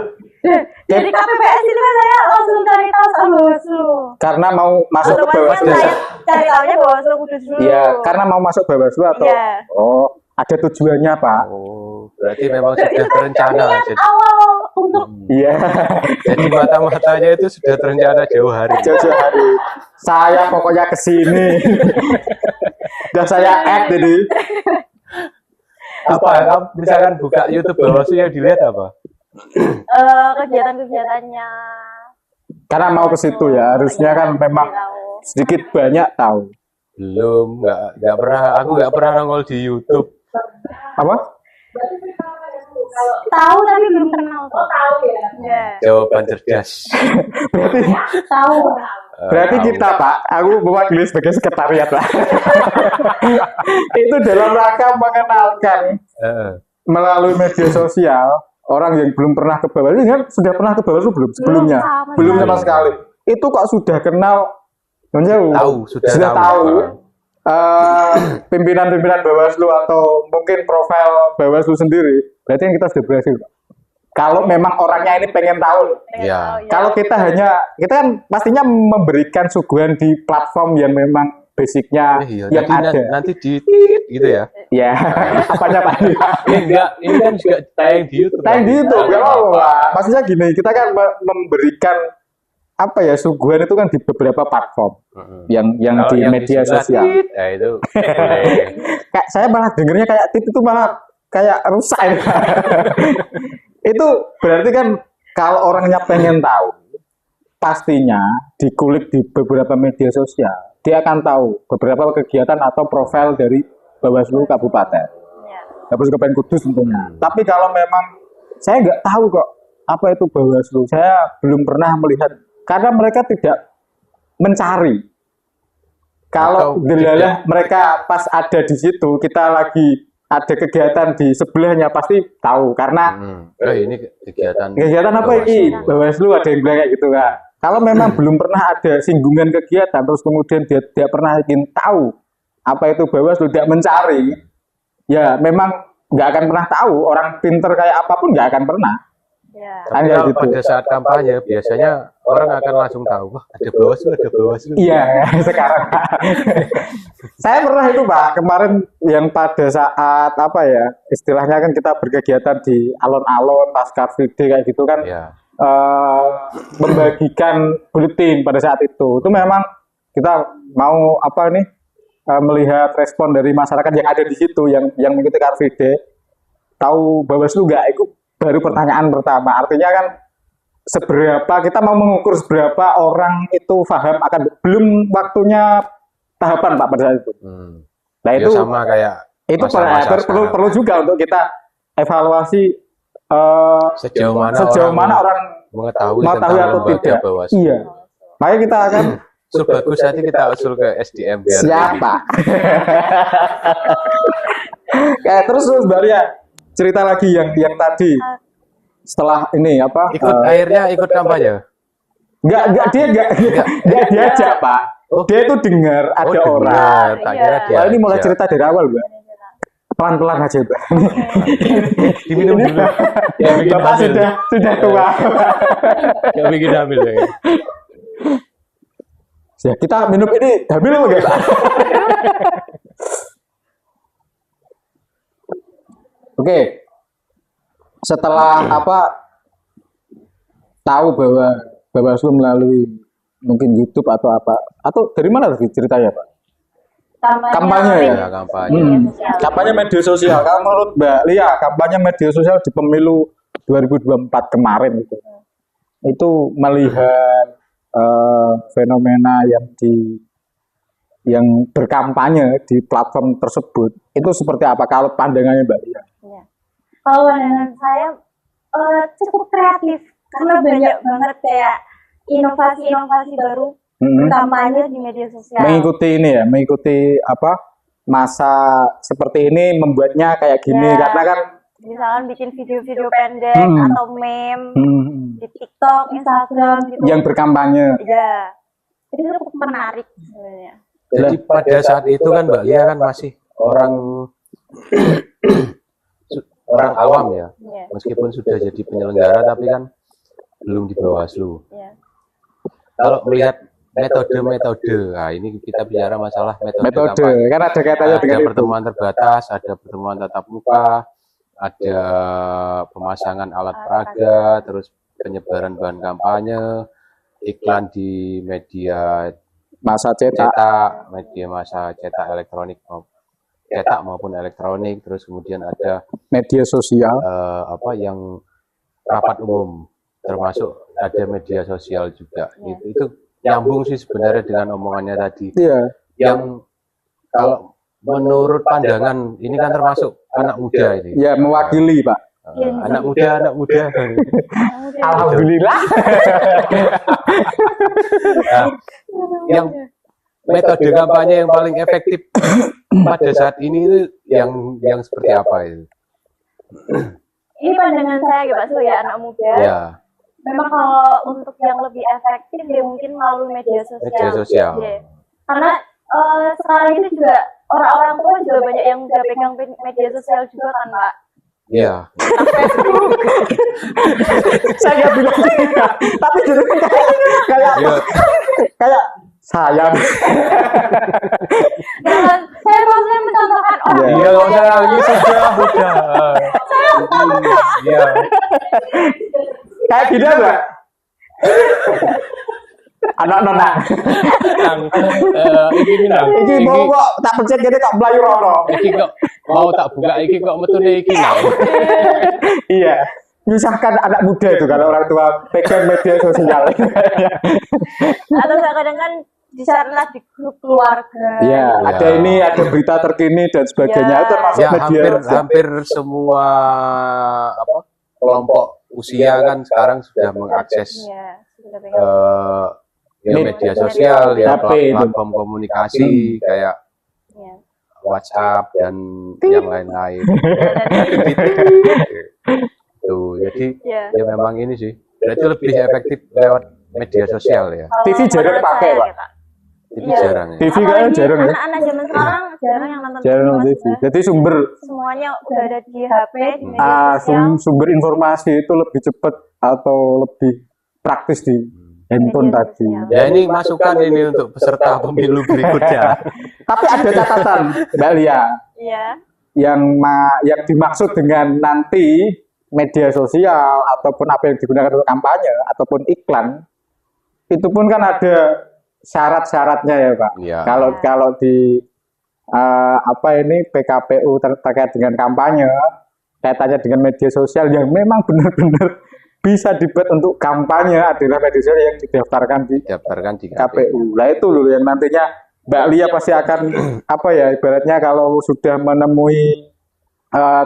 Dari KPPS itu kan saya langsung cari tahu soal Bawaslu. Karena mau masuk ke Otomatis Bawaslu. saya cari tahunya Bawaslu Kudus dulu. Iya, karena mau masuk Bawaslu atau Iya. oh ada tujuannya Pak. Oh, berarti memang Itu sudah kan terencana. niat Jadi, awal untuk Iya. jadi mata-matanya itu sudah terencana jauh hari. Jauh hari. Saya pokoknya kesini. Dan saya add jadi. Apa? Misalkan buka YouTube Bawaslu yang dilihat apa? kegiatan-kegiatannya. Karena mau ke situ ya, harusnya kan memang sedikit banyak tahu. Belum, nggak pernah. Aku nggak pernah nongol di YouTube. Apa? Tahu tapi belum kenal kok. Tahu ya. Ya. Jawaban cerdas. Tahu. Berarti kita Pak, aku mewakili sebagai sekretariat lah. Itu dalam rangka mengenalkan melalui media sosial orang yang belum pernah ke Bawaslu. Kan sudah pernah ke Bawaslu belum sebelumnya? Belum sama sekali. Itu kok sudah kenal? Sudah tahu. Pimpinan-pimpinan Bawaslu atau mungkin profil Bawaslu sendiri. Berarti kan kita sudah berhasil. Kalau memang orangnya ini pengen tahu. Ya. Kalau kita kan pastinya memberikan suguhan di platform yang memang basicnya yang ada. Nanti di gitu ya. Ya, apanya Pak? Ini kan juga tayang di YouTube. Tayang di YouTube, ya Allah. Maksudnya gini, kita kan memberikan apa ya suguhan itu kan di beberapa platform yang di media sosial. Ya itu. Boleh. Kayak saya malah dengernya kayak tit itu malah kayak rusak ya. Itu berarti kan kalau orangnya pengen tahu, pastinya dikulik di beberapa media sosial, dia akan tahu beberapa kegiatan atau profil dari Bawaslu Kabupaten, Bawaslu Kabupaten Kudus tentunya. Tapi kalau memang saya nggak tahu kok apa itu Bawaslu, saya belum pernah melihat karena mereka tidak mencari. Kalau delalah mereka pas ada di situ, kita lagi ada kegiatan di sebelahnya pasti tahu karena ini kegiatan apa ini Bawaslu ada yang bilang kayak gitu Kak. Kalau memang belum pernah ada singgungan kegiatan terus kemudian dia tidak pernah ingin tahu apa itu Bawaslu, tidak mencari, ya memang nggak akan pernah tahu. Orang pinter kayak apapun nggak akan pernah. Ya. Tapi kalau pada saat kampanye biasanya orang akan langsung tahu, wah ada Bawaslu. Iya, sekarang saya pernah itu Pak, kemarin yang pada saat apa ya, istilahnya kan kita berkegiatan di alon-alon pas Car Free Day kayak gitu kan, membagikan buletin pada saat itu memang kita mau apa nih melihat respon dari masyarakat yang ada di situ yang mengikuti Car Free Day, tahu Bawaslu nggak? Itu baru pertanyaan pertama. Artinya kan seberapa kita mau mengukur seberapa orang itu paham akan, belum waktunya tahapan Pak pada saat itu. Nah itu sama kayak itu perlu juga untuk kita evaluasi sejauh mana orang mengetahui atau tidak. Bawaslu. Iya. Makanya kita akan bagus nanti kita usul ke SDM biar siapa. Kayak terus sebenarnya cerita lagi yang tadi setelah ini apa ikut kampanye. Enggak dia diajak Pak. Dia itu dengar ada orang. Wah, ini mulai cerita dari awal Mbak. Pelan-pelan aja Mbak. Diminum dulu. Bapak sudah tua. Yang bikin hamil ya. Ya, kita minum ini hamil enggak Pak? Oke. Setelah tahu bahwa Bawaslu melalui mungkin YouTube atau apa, atau dari mana tadi ceritanya Pak? Kampanye ya? Ya, kampanye. Kampanye media sosial. Kalau menurut Mbak Lia, kampanye media sosial di pemilu 2024 kemarin itu melihat fenomena yang berkampanye di platform tersebut itu seperti apa kalau pandangannya Mbak Lia? Ya. Kalau pandangan saya cukup kreatif karena banyak banget kayak inovasi-inovasi baru kampanye di media sosial. Mengikuti apa masa seperti ini membuatnya kayak gini karena kan misalkan bikin video-video pendek atau meme di TikTok, Instagram gitu. Yang berkampanye. Ya, itu cukup menarik sebenarnya. Jadi pada saat itu kan Mbak Lia kan masih orang awam ya, meskipun sudah jadi penyelenggara tapi kan belum di Bawaslu. Kalau melihat metode, nah ini kita bicara masalah metode kan ada kaitannya dengan pertemuan terbatas, ada pertemuan tatap muka, ada pemasangan alat peraga, terus penyebaran bahan kampanye, iklan di media masa cetak, media masa cetak elektronik maupun elektronik, terus kemudian ada media sosial yang rapat umum, termasuk ada media sosial juga. Itu nyambung sih sebenarnya dengan omongannya tadi. Iya. Yang kalau menurut pandangan ini kan termasuk anak muda ini. Ya, mewakili, Pak. Anak muda. Alhamdulillah. Nah, yang metode kampanye yang paling efektif pada saat ini itu yang seperti apa itu? Ini pandangan saya ya Pak Surya, anak muda. Ya. Memang kalau untuk yang lebih efektif ya mungkin melalui media sosial. Ya. Karena sekarang ini juga orang-orang tua juga banyak yang udah pegang media sosial juga kan Pak. Iya. Saya bilang tapi justru kayak sayang. Saya maksudnya mencontohkan orang. Iya, kalau saya ini sudah. Iya. Kayak gini Mbak. Anak nona. Iki mau kok tak pencet gini kok melayu rono. Iki kok mau tak buka iki kok metune iki nang. Iya. Misalkan anak muda itu kalau orang tua pegang media sosial. Atau kadang kan di-share di grup keluarga. Iya, ada berita terkini dan sebagainya itu termasuk media. Hampir semua kelompok usia kan sekarang sudah mengakses media sosial, platform komunikasi kayak WhatsApp dan yang lain-lain. Tuh, jadi ya memang ini sih. Berarti lebih efektif lewat media sosial ya. TV jarang pakai, Pak. TV jarang ya. TV kan jarang ya. Anak-anak zaman sekarang jarang yang nonton TV. Jadi semuanya udah ada di HP, di media sosial. Sumber informasi itu lebih cepat atau lebih praktis di handphone tadi. Ya ini masukan ini untuk peserta pemilu berikutnya. Tapi ada catatan, Mbak Lia. Iya. Yang dimaksud dengan nanti media sosial ataupun apa yang digunakan untuk kampanye ataupun iklan itu pun kan ada syarat-syaratnya ya Pak. Ya. Kalau di PKPU terkait dengan kampanye kaitannya dengan media sosial yang memang benar-benar bisa dibuat untuk kampanye adalah media sosial yang didaftarkan di KPU. Nah itu loh yang nantinya Mbak Lia pasti akan ibaratnya kalau sudah menemui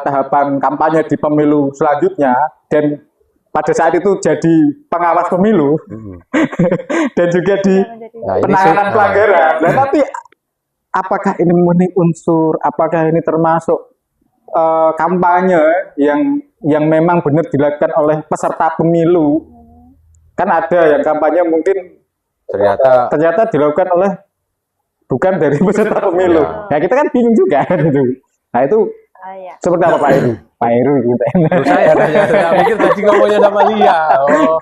tahapan kampanye di pemilu selanjutnya dan pada saat itu jadi pengawas pemilu dan juga di penanganan pelanggaran. Nah, tapi apakah ini memenuhi unsur, apakah ini termasuk kampanye yang memang benar dilakukan oleh peserta pemilu? Kan ada yang kampanye mungkin ternyata dilakukan oleh bukan dari peserta pemilu. Nah kita kan bingung juga gitu. Nah itu seperti apa Pak Heru? Pak Heru gitu. Saya pikir tadi ngomongnya sama Lia. Oh.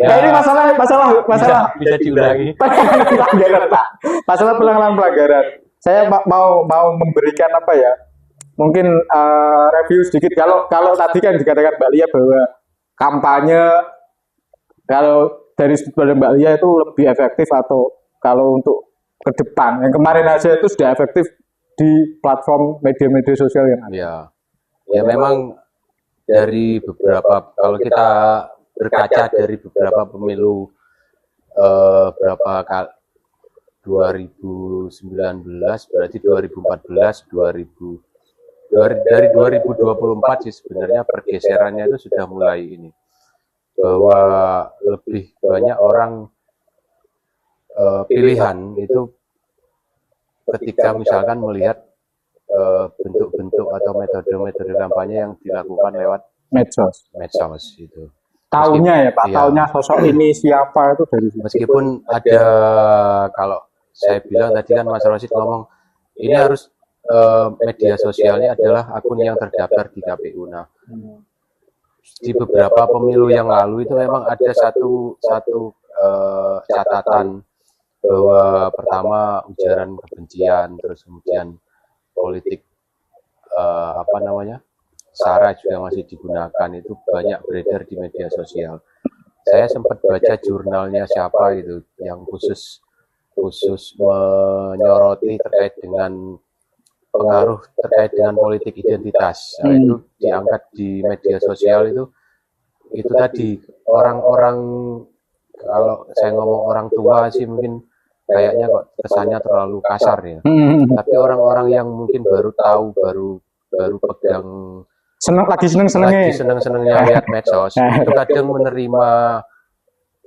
Ya, ini masalah bisa diulangi. Pelanggaran Pak. Masalah pelanggaran. Saya mau memberikan mungkin review sedikit. Kalau tadi kan dikatakan Mbak Lia bahwa kampanye kalau dari sudut pandang Mbak Lia itu lebih efektif atau kalau untuk ke depan. Yang kemarin aja itu sudah efektif di platform media-media sosial yang ada. Ya, ya memang dari beberapa, kalau kita berkaca dari beberapa pemilu berapa kali 2019 berarti 2014 dari 2024 sih sebenarnya pergeserannya itu sudah mulai ini, bahwa lebih banyak orang pilihan itu ketika misalkan melihat bentuk-bentuk atau metode-metode kampanye yang dilakukan lewat medsos itu. Taunya ya Pak, iya. Taunya sosok ini siapa itu dari meskipun ada, kalau saya bilang tadi kan Mas Rosid ngomong ini harus media sosialnya adalah akun yang terdaftar di KPU. Nah, di beberapa pemilu yang lalu itu memang ada satu catatan bahwa pertama ujaran kebencian, terus kemudian politik SARA juga masih digunakan, itu banyak beredar di media sosial. Saya sempat baca jurnalnya siapa itu yang khusus menyoroti terkait dengan pengaruh terkait dengan politik identitas. Nah, itu diangkat di media sosial itu tadi orang-orang, kalau saya ngomong orang tua sih mungkin kayaknya kok kesannya terlalu kasar ya. Tapi orang-orang yang mungkin baru tahu, baru pegang, lagi seneng-senengnya lihat medsos, itu kadang menerima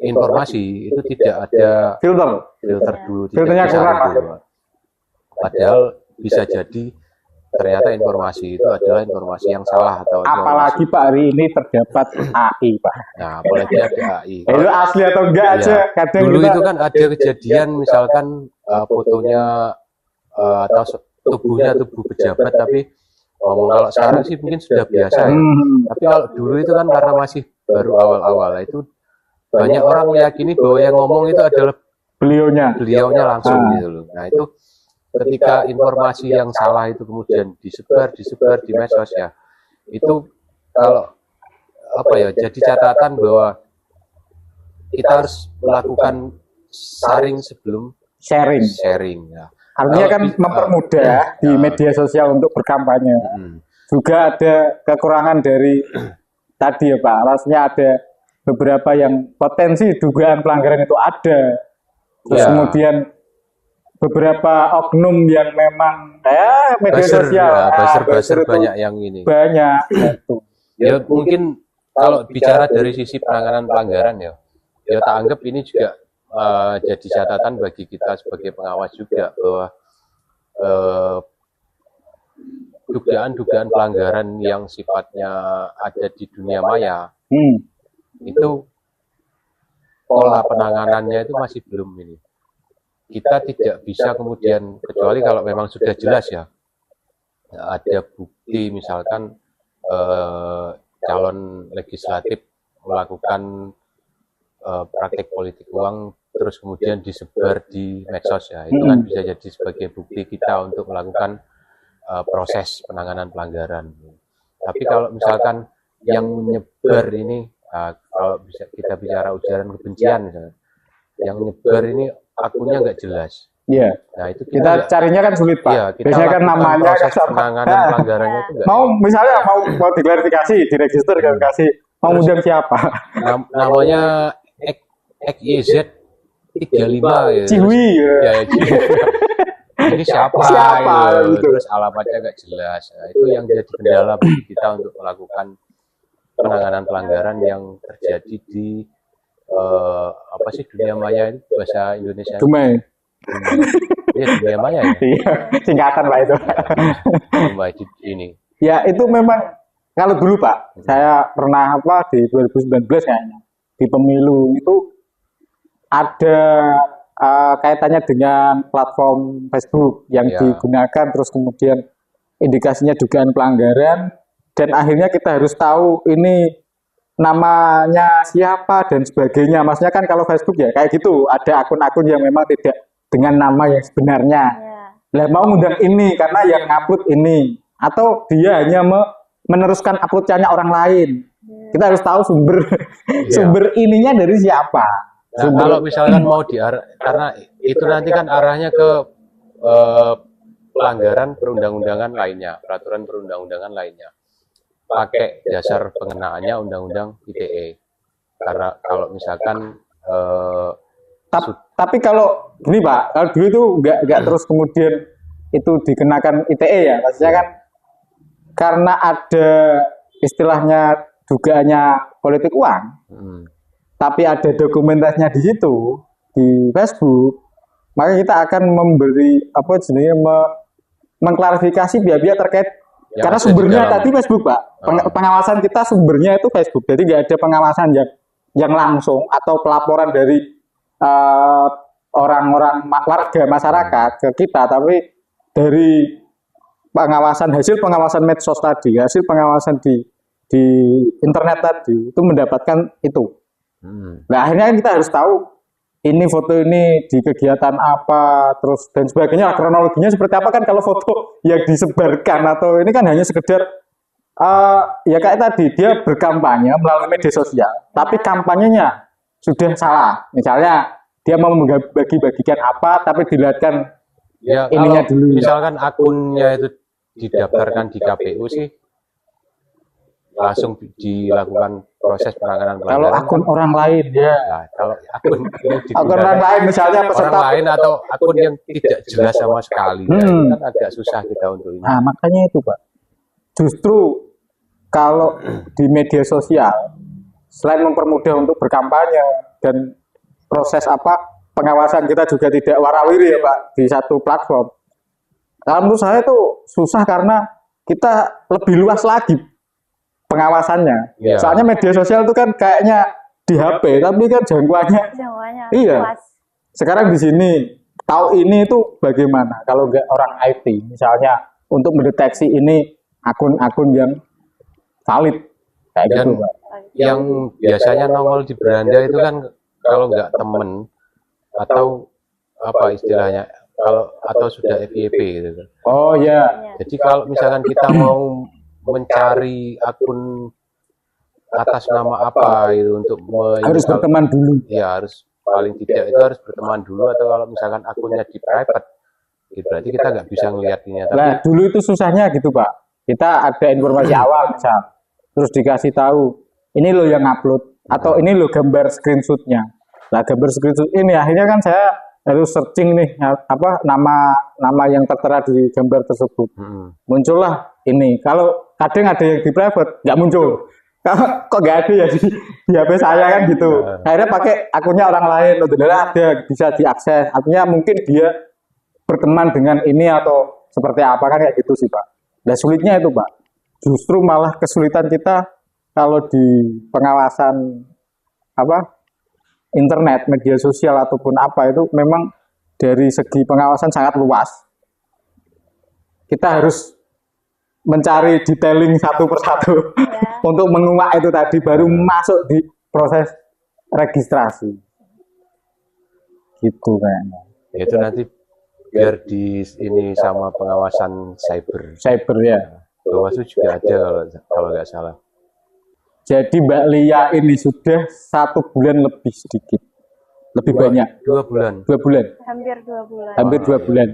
informasi itu tidak ada filter dulu, filternya kurang. Padahal bisa jadi ternyata informasi itu adalah informasi yang salah atau apalagi Pak hari ini terdapat AI Pak. Nah, apalagi ada AI. Itu asli atau enggak aja kadang dulu itu kan ada kejadian misalkan fotonya atau tubuh pejabat, tapi kalau sekarang sih mungkin sudah biasa ya. Tapi kalau dulu itu kan karena masih baru awal-awal, itu banyak orang meyakini bahwa yang ngomong itu adalah beliaunya langsung gitu loh. Nah, itu ketika informasi yang salah itu kemudian disebar di medsos ya, itu kalau jadi catatan bahwa kita harus melakukan saring sebelum sharing ya. Artinya kan mempermudah di media sosial untuk berkampanye. Juga ada kekurangan dari tadi ya Pak, rasanya ada beberapa yang potensi dugaan pelanggaran itu ada. Terus kemudian beberapa oknum yang memang media sosial buzzer banyak yang ini. Banyak itu. Ya mungkin kalau bicara dari sisi penanganan pelanggaran ya tak anggap ini juga jadi catatan bagi kita sebagai pengawas juga, bahwa dugaan-dugaan pelanggaran yang sifatnya ada di dunia maya itu pola penanganannya itu masih belum ini. Kita tidak bisa kemudian, kecuali kalau memang sudah jelas ya, ada bukti misalkan calon legislatif melakukan praktik politik uang terus kemudian disebar di medsos ya, itu kan bisa jadi sebagai bukti kita untuk melakukan proses penanganan pelanggaran. Tapi kalau misalkan yang menyebar ini, kalau bisa kita bicara ujaran kebencian misalnya, yang menyebar ini akunnya nggak jelas. Iya. Nah, itu kita carinya kan sulit Pak. Iya, biasanya kan namanya proses penanganan pelanggarannya itu nggak. Misalnya mau diklarifikasi, diregister kasih mau undang siapa? Namanya XYZ 35 ya. Ciwi ya. Ini siapa gitu. Terus alamatnya nggak jelas. Nah, itu yang jadi kendala bagi kita untuk melakukan penanganan pelanggaran yang terjadi di dunia maya itu, bahasa Indonesia. Iya, dunia maya ya. Iya, singkatan Pak itu. Ini. Ya, itu memang kalau dulu Pak, saya pernah di 2019 kayaknya di pemilu itu ada kaitannya dengan platform Facebook yang digunakan, terus kemudian indikasinya dugaan pelanggaran, dan akhirnya kita harus tahu ini namanya siapa dan sebagainya. Maksudnya kan kalau Facebook ya kayak gitu, ada akun-akun yang memang tidak dengan nama yang sebenarnya. Lah mau ngundang ini karena yang upload ini, atau dia hanya meneruskan upload-nya orang lain. Kita harus tahu sumber ininya dari siapa. Nah, kalau misalkan mau karena itu nanti kan arahnya ke pelanggaran perundang-undangan lainnya, peraturan perundang-undangan lainnya. Pakai dasar pengenaannya Undang-Undang ITE. Karena kalau misalkan tapi kalau gini Pak, kalau dulu itu nggak terus kemudian itu dikenakan ITE ya, maksudnya kan karena ada istilahnya dugaannya politik uang, tapi ada dokumentasinya di situ di Facebook, maka kita akan memberi apa jenisnya mengklarifikasi pihak-pihak terkait ya, karena sumbernya tadi Facebook Pak, pengawasan kita sumbernya itu Facebook, jadi nggak ada pengawasan yang langsung atau pelaporan dari orang-orang warga masyarakat ke kita, tapi dari pengawasan hasil pengawasan medsos tadi, hasil pengawasan di internet tadi itu mendapatkan itu. Nah akhirnya kita harus tahu ini foto ini di kegiatan apa, terus dan sebagainya, kronologinya seperti apa kan kalau foto yang disebarkan atau ini kan hanya sekedar ya kayak tadi dia berkampanye melalui media sosial, tapi kampanyenya sudah salah. Misalnya dia mau membagi-bagikan apa, tapi dilihatkan ya, ininya dulu. Misalkan akunnya itu didaftarkan di KPU sih, langsung dilakukan proses penanganan pelanggaran. Kalau akun orang lain ya. Nah, kalau akun orang lain misalnya peserta orang lain atau akun yang tidak jelas sama sekali, kan agak susah kita untuk ini. Nah makanya itu Pak. Justru kalau di media sosial selain mempermudah untuk berkampanye dan proses pengawasan kita juga tidak warawiri ya Pak di satu platform. Nah, menurut saya itu susah karena kita lebih luas lagi pengawasannya. Yeah. Soalnya media sosial itu kan kayaknya di HP, tapi kan jangkauannya iya. Luas. Sekarang di sini tahu ini itu bagaimana kalau nggak orang IT misalnya untuk mendeteksi ini akun-akun yang valid kayak gitu Pak. Yang biasanya nongol di beranda itu kan kalau nggak temen atau apa istilahnya atau sudah FYP gitu. Oh ya. Jadi kalau misalkan kita mau mencari akun atas nama apa itu untuk harus berteman dulu. Ya harus paling tidak itu harus berteman dulu, atau kalau misalkan akunnya di private, berarti kita nggak bisa ngeliatnya. Nah dulu itu susahnya gitu Pak. Kita ada informasi awal misal, terus dikasih tahu ini loh yang upload atau ini loh gambar screenshotnya. Nah gambar screenshot ini akhirnya kan saya harus searching nih nama yang tertera di gambar tersebut. Muncullah ini. Kalau kadang ada yang di private nggak muncul. Kok nggak ada ya di HP saya kan gitu. Akhirnya pakai akunnya orang lain. Ada bisa diakses. Artinya mungkin dia berteman dengan ini atau seperti apa kan kayak gitu sih Pak. Nah sulitnya itu Pak. Justru malah kesulitan kita kalau di pengawasan internet, media sosial ataupun apa itu memang dari segi pengawasan sangat luas. Kita harus mencari detailing satu persatu untuk menguak itu tadi baru masuk di proses registrasi. Gitu kayaknya. Itu nanti biar di ini sama pengawasan cyber. Cyber ya. Bawaslu juga ada kalau nggak salah. Jadi Mbak Lia ini sudah 1 bulan lebih sedikit, lebih banyak. 2 bulan. 2 bulan. Hampir 2 bulan. Hampir 2 bulan.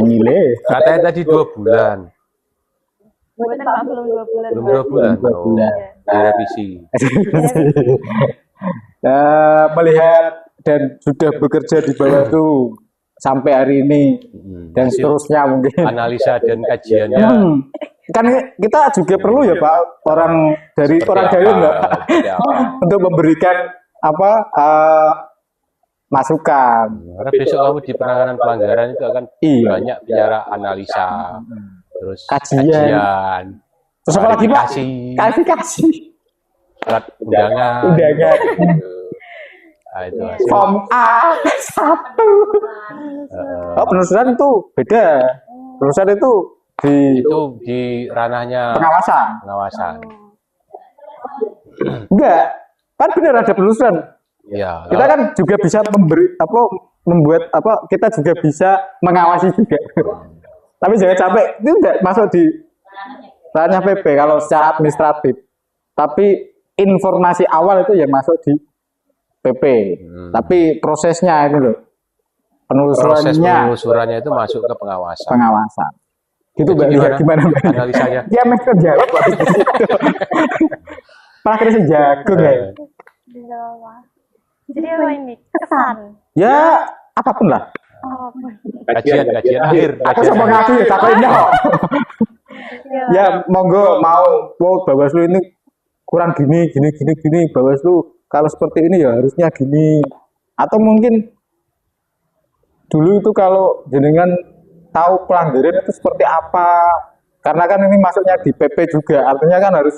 Angile. Katanya tadi 2 bulan. Bukan Pak, belum 2 bulan. Belum 2 bulan. 2 bulan. Direvisi. Melihat dan sudah bekerja di Bawaslu sampai hari ini dan seterusnya mungkin. Analisa dan kajiannya. Kan kita juga perlu ya Pak orang dari Mbak untuk memberikan masukan. Karena besok kamu di penanganan pelanggaran itu akan banyak bicara analisa, terus kajian, terus apa lagi Pak? Klarifikasi, surat undangan. Nah, itu form A1. Penelusuran itu beda. Penelusuran itu di ranahnya pengawasan. Enggak, kan benar ada penelusuran. Ya, kita kan juga bisa membuat kita juga bisa mengawasi juga. Tapi jangan sampai itu enggak masuk di ranahnya PP kalau secara administratif. Tapi informasi awal itu yang masuk di PP. Tapi prosesnya itu loh. Proses Penelusurannya penelusurannya itu masuk ke pengawasan. pengawasan. Gitu Mbak Jadi Lia, gimana Mbak? analisanya? Ya mes jawab Pak. Pak Kris jago ya. Bisa apa? Jadi apa ini? Kesan. Ya apapun lah. Apapun. Kajian akhir. Aku sama ngaku ya takutnya kok. Ya monggo mau Bawaslu ini kurang gini. Bawaslu kalau seperti ini ya harusnya gini. Atau mungkin dulu itu kalau jenengan tahu pelanggaran itu seperti apa. Karena kan ini masuknya di PP juga. Artinya kan harus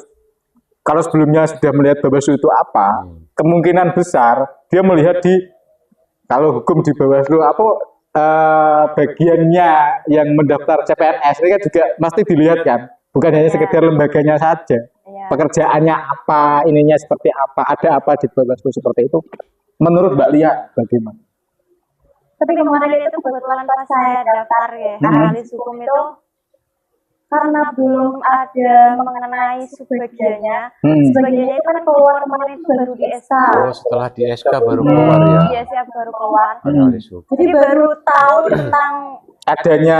kalau sebelumnya sudah melihat Bawaslu itu apa, kemungkinan besar dia melihat di kalau hukum di Bawaslu apa bagiannya yang mendaftar CPNS ini kan juga pasti dilihat kan, bukan hanya sekedar lembaganya saja, pekerjaannya apa, ininya seperti apa, ada apa di Bawaslu seperti itu. Menurut Mbak Lia bagaimana? Tapi kemarin itu kebetulan pas saya daftar ya, analis hukum itu karena belum ada mengenai sebagiannya, sebagiannya itu kan keluar kemarin itu baru di SK. Oh, setelah di SK baru keluar ya. Di SK baru keluar. Analis hukum. Jadi baru tahu tentang Adanya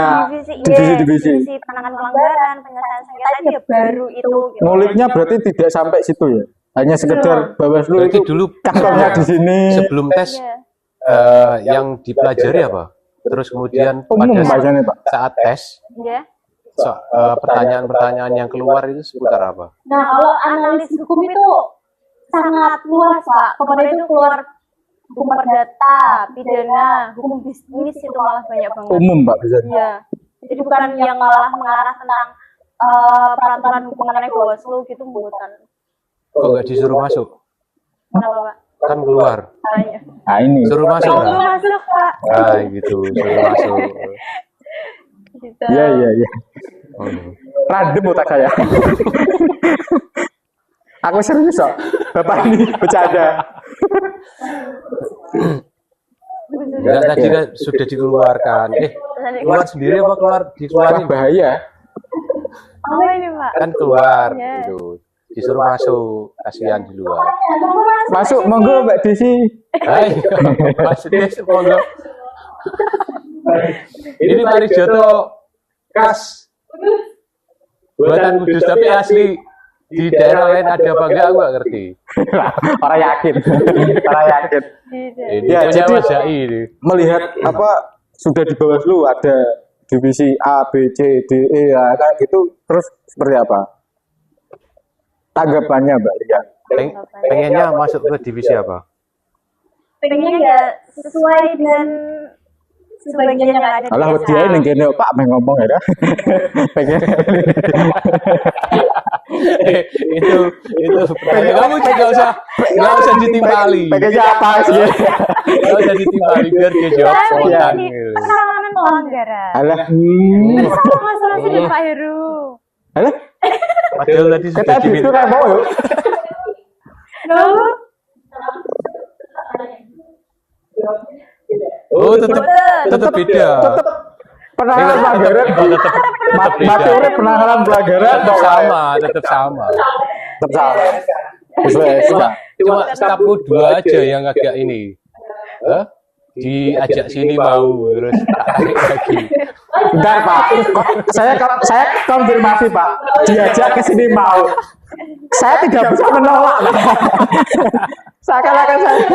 divisi. penanganan pelanggaran, penyelesaian sengketa itu ya baru itu. Gitu. Nguliknya berarti tidak sampai situ ya? Hanya sekedar Bawaslu Berarti itu dulu kantornya di sini. sebelum tes yang dipelajari apa? Terus kemudian Umum pada bahasanya Pak. saat tes Ya. pertanyaan-pertanyaan yang keluar itu seputar apa? Nah, kalau analis hukum itu sangat luas, Pak. Kemarin itu keluar hukum perdata, pidana, hukum bisnis itu malah banyak banget. Umum Pak bisa. Iya. Jadi bukan yang malah mengarah tentang peraturan hukum mengenai Bawaslu gitu bukan. Kok nggak disuruh masuk? Kenapa, Pak? Kan keluar. Tanya. Nah ini. Suruh masuk. Suruh masuk, Pak. Ah gitu, suruh masuk. Gitu. Iya. Hmm. Random otak saya. Aku serius kok. Bapak ini bercanda. Enggak, tadi kan sudah dikeluarkan. Keluar sendiri apa keluar Wah, dikeluarin? bahaya. Apa ini, Pak? Kan keluar Ya. gitu. Disuruh masuk, kasihan di luar. Masuk monggo Mbak Desi. Hai, masuk deh, monggo. Ini Pak Joto khas buatan Kudus tapi asli di daerah lain ada apa enggak aku nggak ngerti. Orang yakin. Ini Ya, punya jadi- Mas Zai ini. Melihat apa sudah di Bawaslu ada divisi A, B, C, D, E, ya, kayak gitu. Terus seperti apa? Tanggapannya Mbak Lia. Pengennya masuk ke divisi apa? Pengennya ya sesuai dengan sebagian yang ada di Alah SK. dia ini gini Pak main ngomong ya. Pengen itu kamu nggak usah ditimpali, pengennya apa sih? nggak usah ditimpali biar dia jawab Saya spontan. menjadi Gitu. penanganan pelanggaran. Alah, Sama masalah sih Pak Heru. alah, Padahal tadi sudah kita itu diminta. kan mau yuk. Lalu Oh tetap beda. Tetap penanganan pelanggaran. Tetap Mati urip penanganan pelanggaran Tetap sama, tetap sama. Tetap salah. Sesuai. Cuma stafku dua aja yang agak ini. Hah? Diajak sini mau terus tak tarik lagi. Bentar Pak, saya konfirmasi Pak, diajak ke sini mau. Saya tidak bisa menolak. Seakan-akan saya.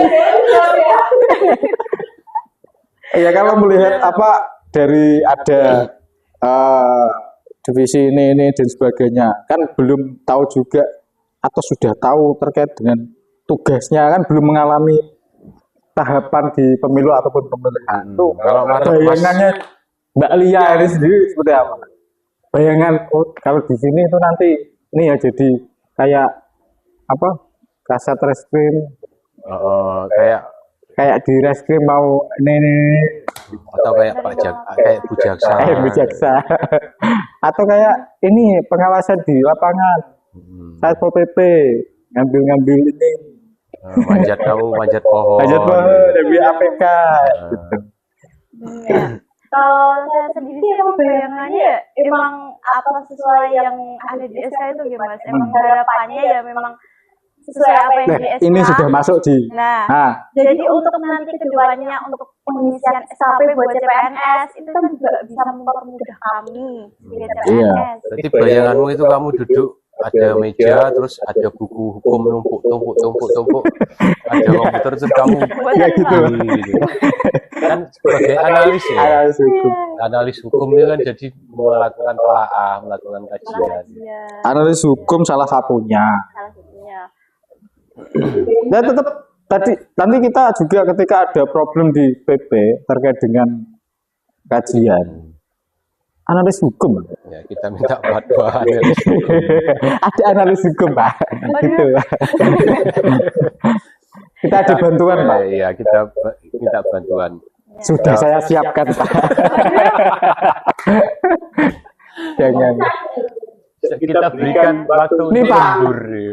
Ya kalau melihat apa dari ada divisi ini dan sebagainya, kan belum tahu juga atau sudah tahu terkait dengan tugasnya, kan belum mengalami tahapan di pemilu ataupun pemilihan. Tuh, Kalau bayangannya Mbak Lia ini sendiri seperti apa? Bayangan kalau di sini itu nanti ini ya jadi kayak apa? Kasat reskrim kayak di reskrim mau ini atau kayak kayak Bu Jaksa. Bu Jaksa. Atau kayak ini pengawasan di lapangan. Satpol PP ngambil ini. Manjat pohon. Manjat pohon dari APK gitu. ya. Kalau saya sendiri sih emang bayangannya ya emang apa sesuai yang ada di SK itu gitu Mas. Emang harapannya ya memang sesuai apa yang di SK. Ini sudah masuk di. Jadi untuk nanti kedepannya untuk pengisian SKP buat CPNS itu kan juga bisa mempermudah kami sebagai CPNS. Berarti bayanganmu itu kamu duduk ada meja, terus ada buku hukum tumpuk, ada komputer terus kamu gitu. Kan sebagai analis hukum itu kan jadi melakukan telaah, melakukan kajian. Analis hukum salah satunya. Dan tetap nanti kita juga ketika ada problem di PP terkait dengan kajian analis hukum ya kita minta fatwa analis hukum. Ada analis hukum Pak gitu. Kita ada bantuan Pak. Iya kita minta bantuan. Sudah saya siapkan Pak. Jangan kita berikan waktu ini Pak,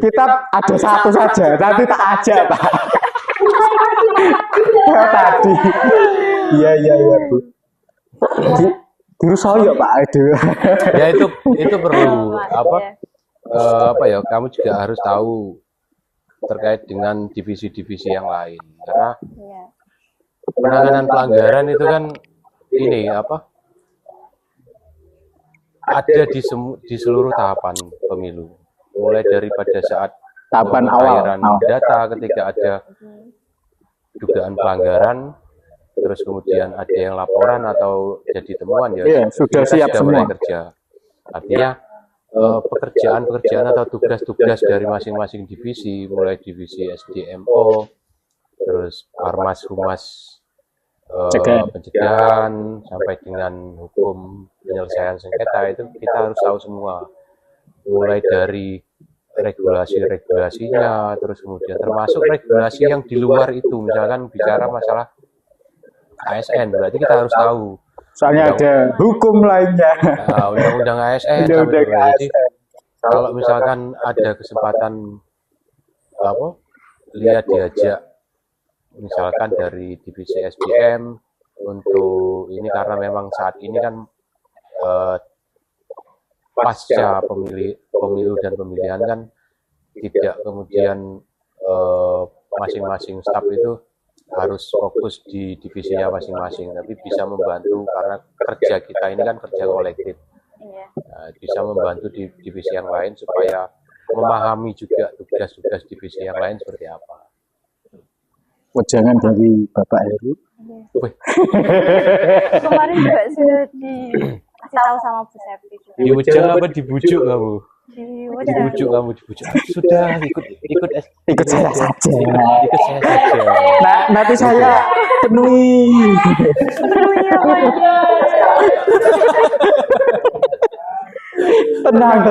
kita ada satu saja, nanti tak aja Pak. Tadi, iya Bu. Guru saya Pak, aduh. Ya itu perlu apa ya? Kamu juga harus tahu terkait dengan divisi-divisi yang lain, karena penanganan pelanggaran itu kan ini apa? Ada di seluruh tahapan pemilu, mulai daripada saat tahapan awal data ketika ada dugaan pelanggaran, terus kemudian ada yang laporan atau jadi temuan ya sudah siap semua kerja. Artinya pekerjaan atau tugas-tugas dari masing-masing divisi, mulai divisi SDMO, terus Armas Humas pencegahan sampai dengan hukum penyelesaian sengketa itu kita harus tahu semua, mulai dari regulasinya, terus kemudian termasuk regulasi yang di luar itu, misalkan bicara masalah ASN, berarti kita harus tahu soalnya ada hukum lainnya, undang-undang ASN. Jadi kalau misalkan ada kesempatan diajak misalkan dari divisi SDM untuk ini, karena memang saat ini kan pasca pemilu dan pemilihan kan tidak kemudian masing-masing staf itu harus fokus di divisinya masing-masing, tapi bisa membantu karena kerja kita ini kan kerja kolektif. Bisa membantu di divisi yang lain supaya memahami juga tugas-tugas divisi yang lain seperti apa. Wejangan dari Bapak Heru. Kemarin juga sudah dikasih tahu sama Bu Septi juga. Diwejang apa dibujuk kamu? Dibujuk. Sudah ikut saya saja. Nanti saya penuhi. Tenang.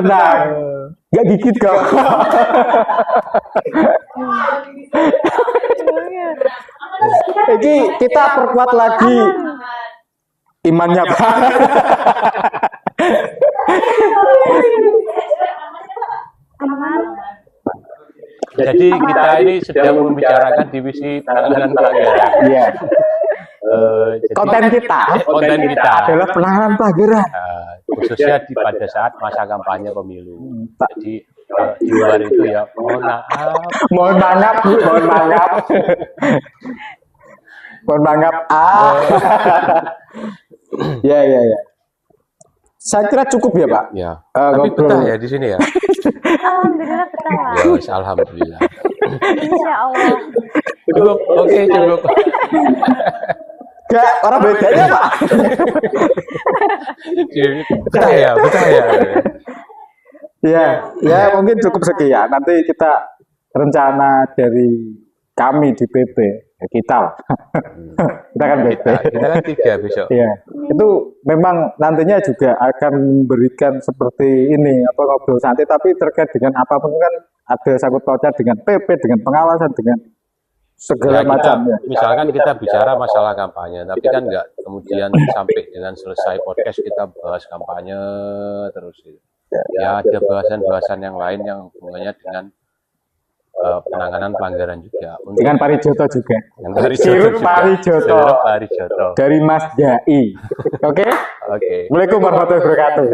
Gak gigit kok. Jadi kita perkuat lagi imannya Pak. Jadi kita ini sedang membicarakan divisi penanganan pelanggaran. Iya. Konten kita adalah penanganan pelanggaran. Khususnya pada saat masa kampanye pemilu. Jadi di luar itu ya mohon maaf. Ya. Saya kira cukup ya Pak. Ya. Tapi betah ya di sini ya. Alhamdulillah betah Pak. Ya, alhamdulillah. Insya Allah. Cukup. Oke, cukup. Gak, orang bedanya Pak. Betah ya. Ya mungkin cukup sekian. Nanti kita rencana dari kami di PP, ya kita lah. Kita kan PP. Kita kan 3 besok. Iya. Itu memang nantinya juga akan memberikan seperti ini ngobrol santai, tapi terkait dengan apapun kan ada sangkut pautnya dengan PP, dengan pengawasan, dengan segala macamnya. Misalkan kita bicara masalah kampanye, tapi kan nggak kemudian sampai dengan selesai podcast kita bahas kampanye terus. Ya ada bahasan-bahasan yang lain yang hubungannya dengan penanganan pelanggaran juga. Dengan Parijoto juga. Sirut Parijoto. Dari Mas Jai. Oke? Oke. Assalamualaikum warahmatullahi wabarakatuh.